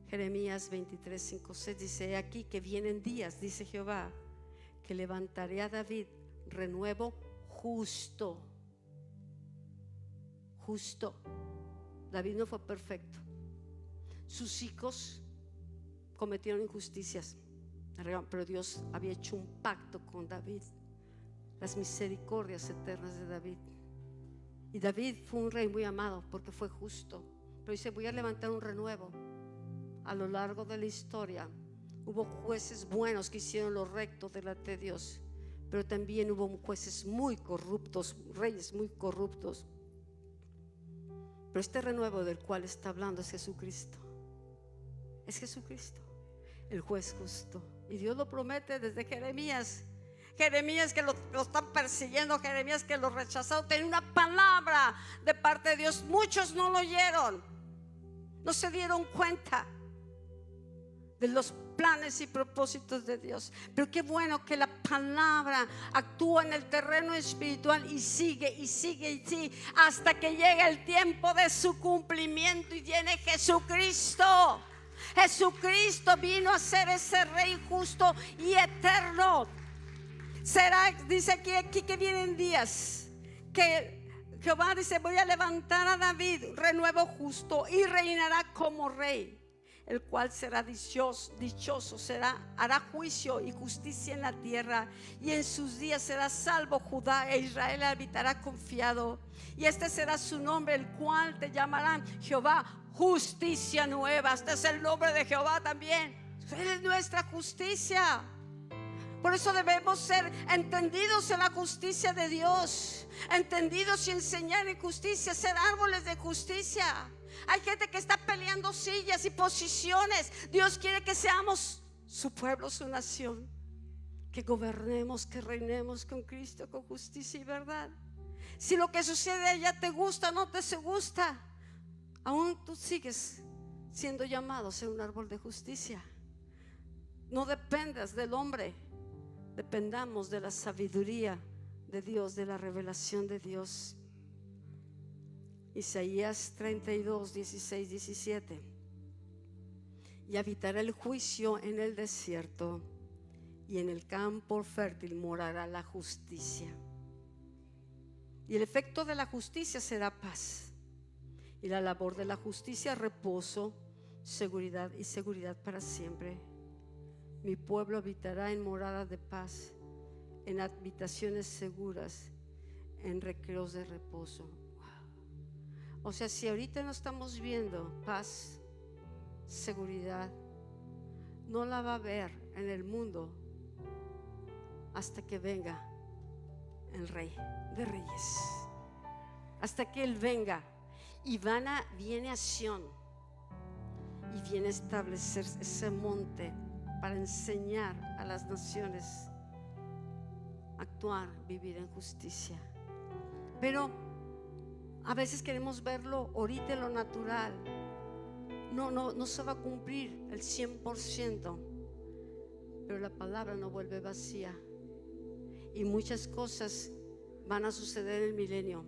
Speaker 2: Jeremías 23, 5, 6 dice: he aquí que vienen días, dice Jehová, que levantaré a David renuevo justo. Justo. David no fue perfecto. Sus hijos cometieron injusticias, pero Dios había hecho un pacto con David, las misericordias eternas de David. Y David fue un rey muy amado porque fue justo. Pero dice: voy a levantar un renuevo. A lo largo de la historia hubo jueces buenos que hicieron lo recto delante de Dios, pero también hubo jueces muy corruptos, reyes muy corruptos. Pero este renuevo del cual está hablando es Jesucristo. Es Jesucristo, el juez justo. Y Dios lo promete desde Jeremías. Jeremías que lo están persiguiendo, Jeremías que lo rechazaron, tenía una palabra de parte de Dios. Muchos no lo oyeron, no se dieron cuenta de los planes y propósitos de Dios. Pero qué bueno que la palabra actúa en el terreno espiritual y sigue y sigue y sigue hasta que llegue el tiempo de su cumplimiento y viene Jesucristo. Jesucristo vino a ser ese rey justo y eterno. Será, dice aquí que vienen días que Jehová dice: voy a levantar a David renuevo justo y reinará como rey, el cual será dichoso, hará juicio y justicia en la tierra, y en sus días será salvo Judá, e Israel habitará confiado. Y este será su nombre, el cual te llamarán Jehová, justicia nueva. Este es el nombre de Jehová también. Él es nuestra justicia. Por eso debemos ser entendidos en la justicia de Dios, entendidos y enseñar en justicia, ser árboles de justicia. Hay gente que está peleando sillas y posiciones. Dios quiere que seamos su pueblo, su nación, que gobernemos, que reinemos con Cristo, con justicia y verdad. Si lo que sucede allá te gusta, no te gusta, aún tú sigues siendo llamado a ser un árbol de justicia. No dependas del hombre, dependamos de la sabiduría de Dios, de la revelación de Dios. Isaías 32, 16, 17. Y habitará el juicio en el desierto, y en el campo fértil morará la justicia. Y el efecto de la justicia será paz, y la labor de la justicia reposo, seguridad y seguridad para siempre. Mi pueblo habitará en moradas de paz, en habitaciones seguras, en recreos de reposo. O sea, si ahorita no estamos viendo paz, seguridad, no la va a ver en el mundo hasta que venga el Rey de Reyes, hasta que Él venga. Y viene a Sión y viene a establecer ese monte para enseñar a las naciones a actuar, vivir en justicia. Pero a veces queremos verlo ahorita en lo natural. No se va a cumplir el 100%, pero la palabra no vuelve vacía. Y muchas cosas van a suceder en el milenio.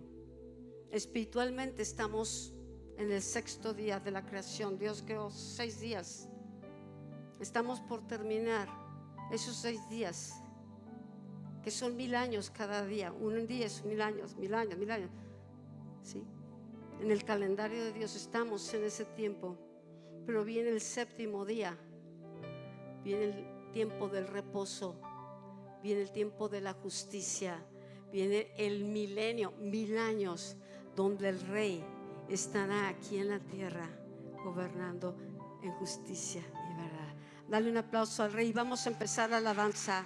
Speaker 2: Espiritualmente estamos en el 6º día de la creación. Dios creó 6 días. Estamos por terminar esos 6 días, que son 1000 años cada día. Un día es 1000 años, 1000 años, 1000 años. ¿Sí? En el calendario de Dios estamos en ese tiempo. Pero viene el 7º día. Viene el tiempo del reposo. Viene el tiempo de la justicia. Viene el milenio, 1000 años, donde el Rey estará aquí en la tierra gobernando en justicia y verdad. Dale un aplauso al Rey. Vamos a empezar la alabanza.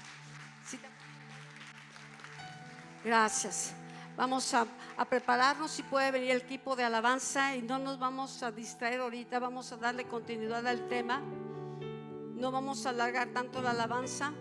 Speaker 2: Gracias. Vamos a prepararnos. Si puede venir el equipo de alabanza, y no nos vamos a distraer ahorita. Vamos a darle continuidad al tema. No vamos a alargar tanto la alabanza.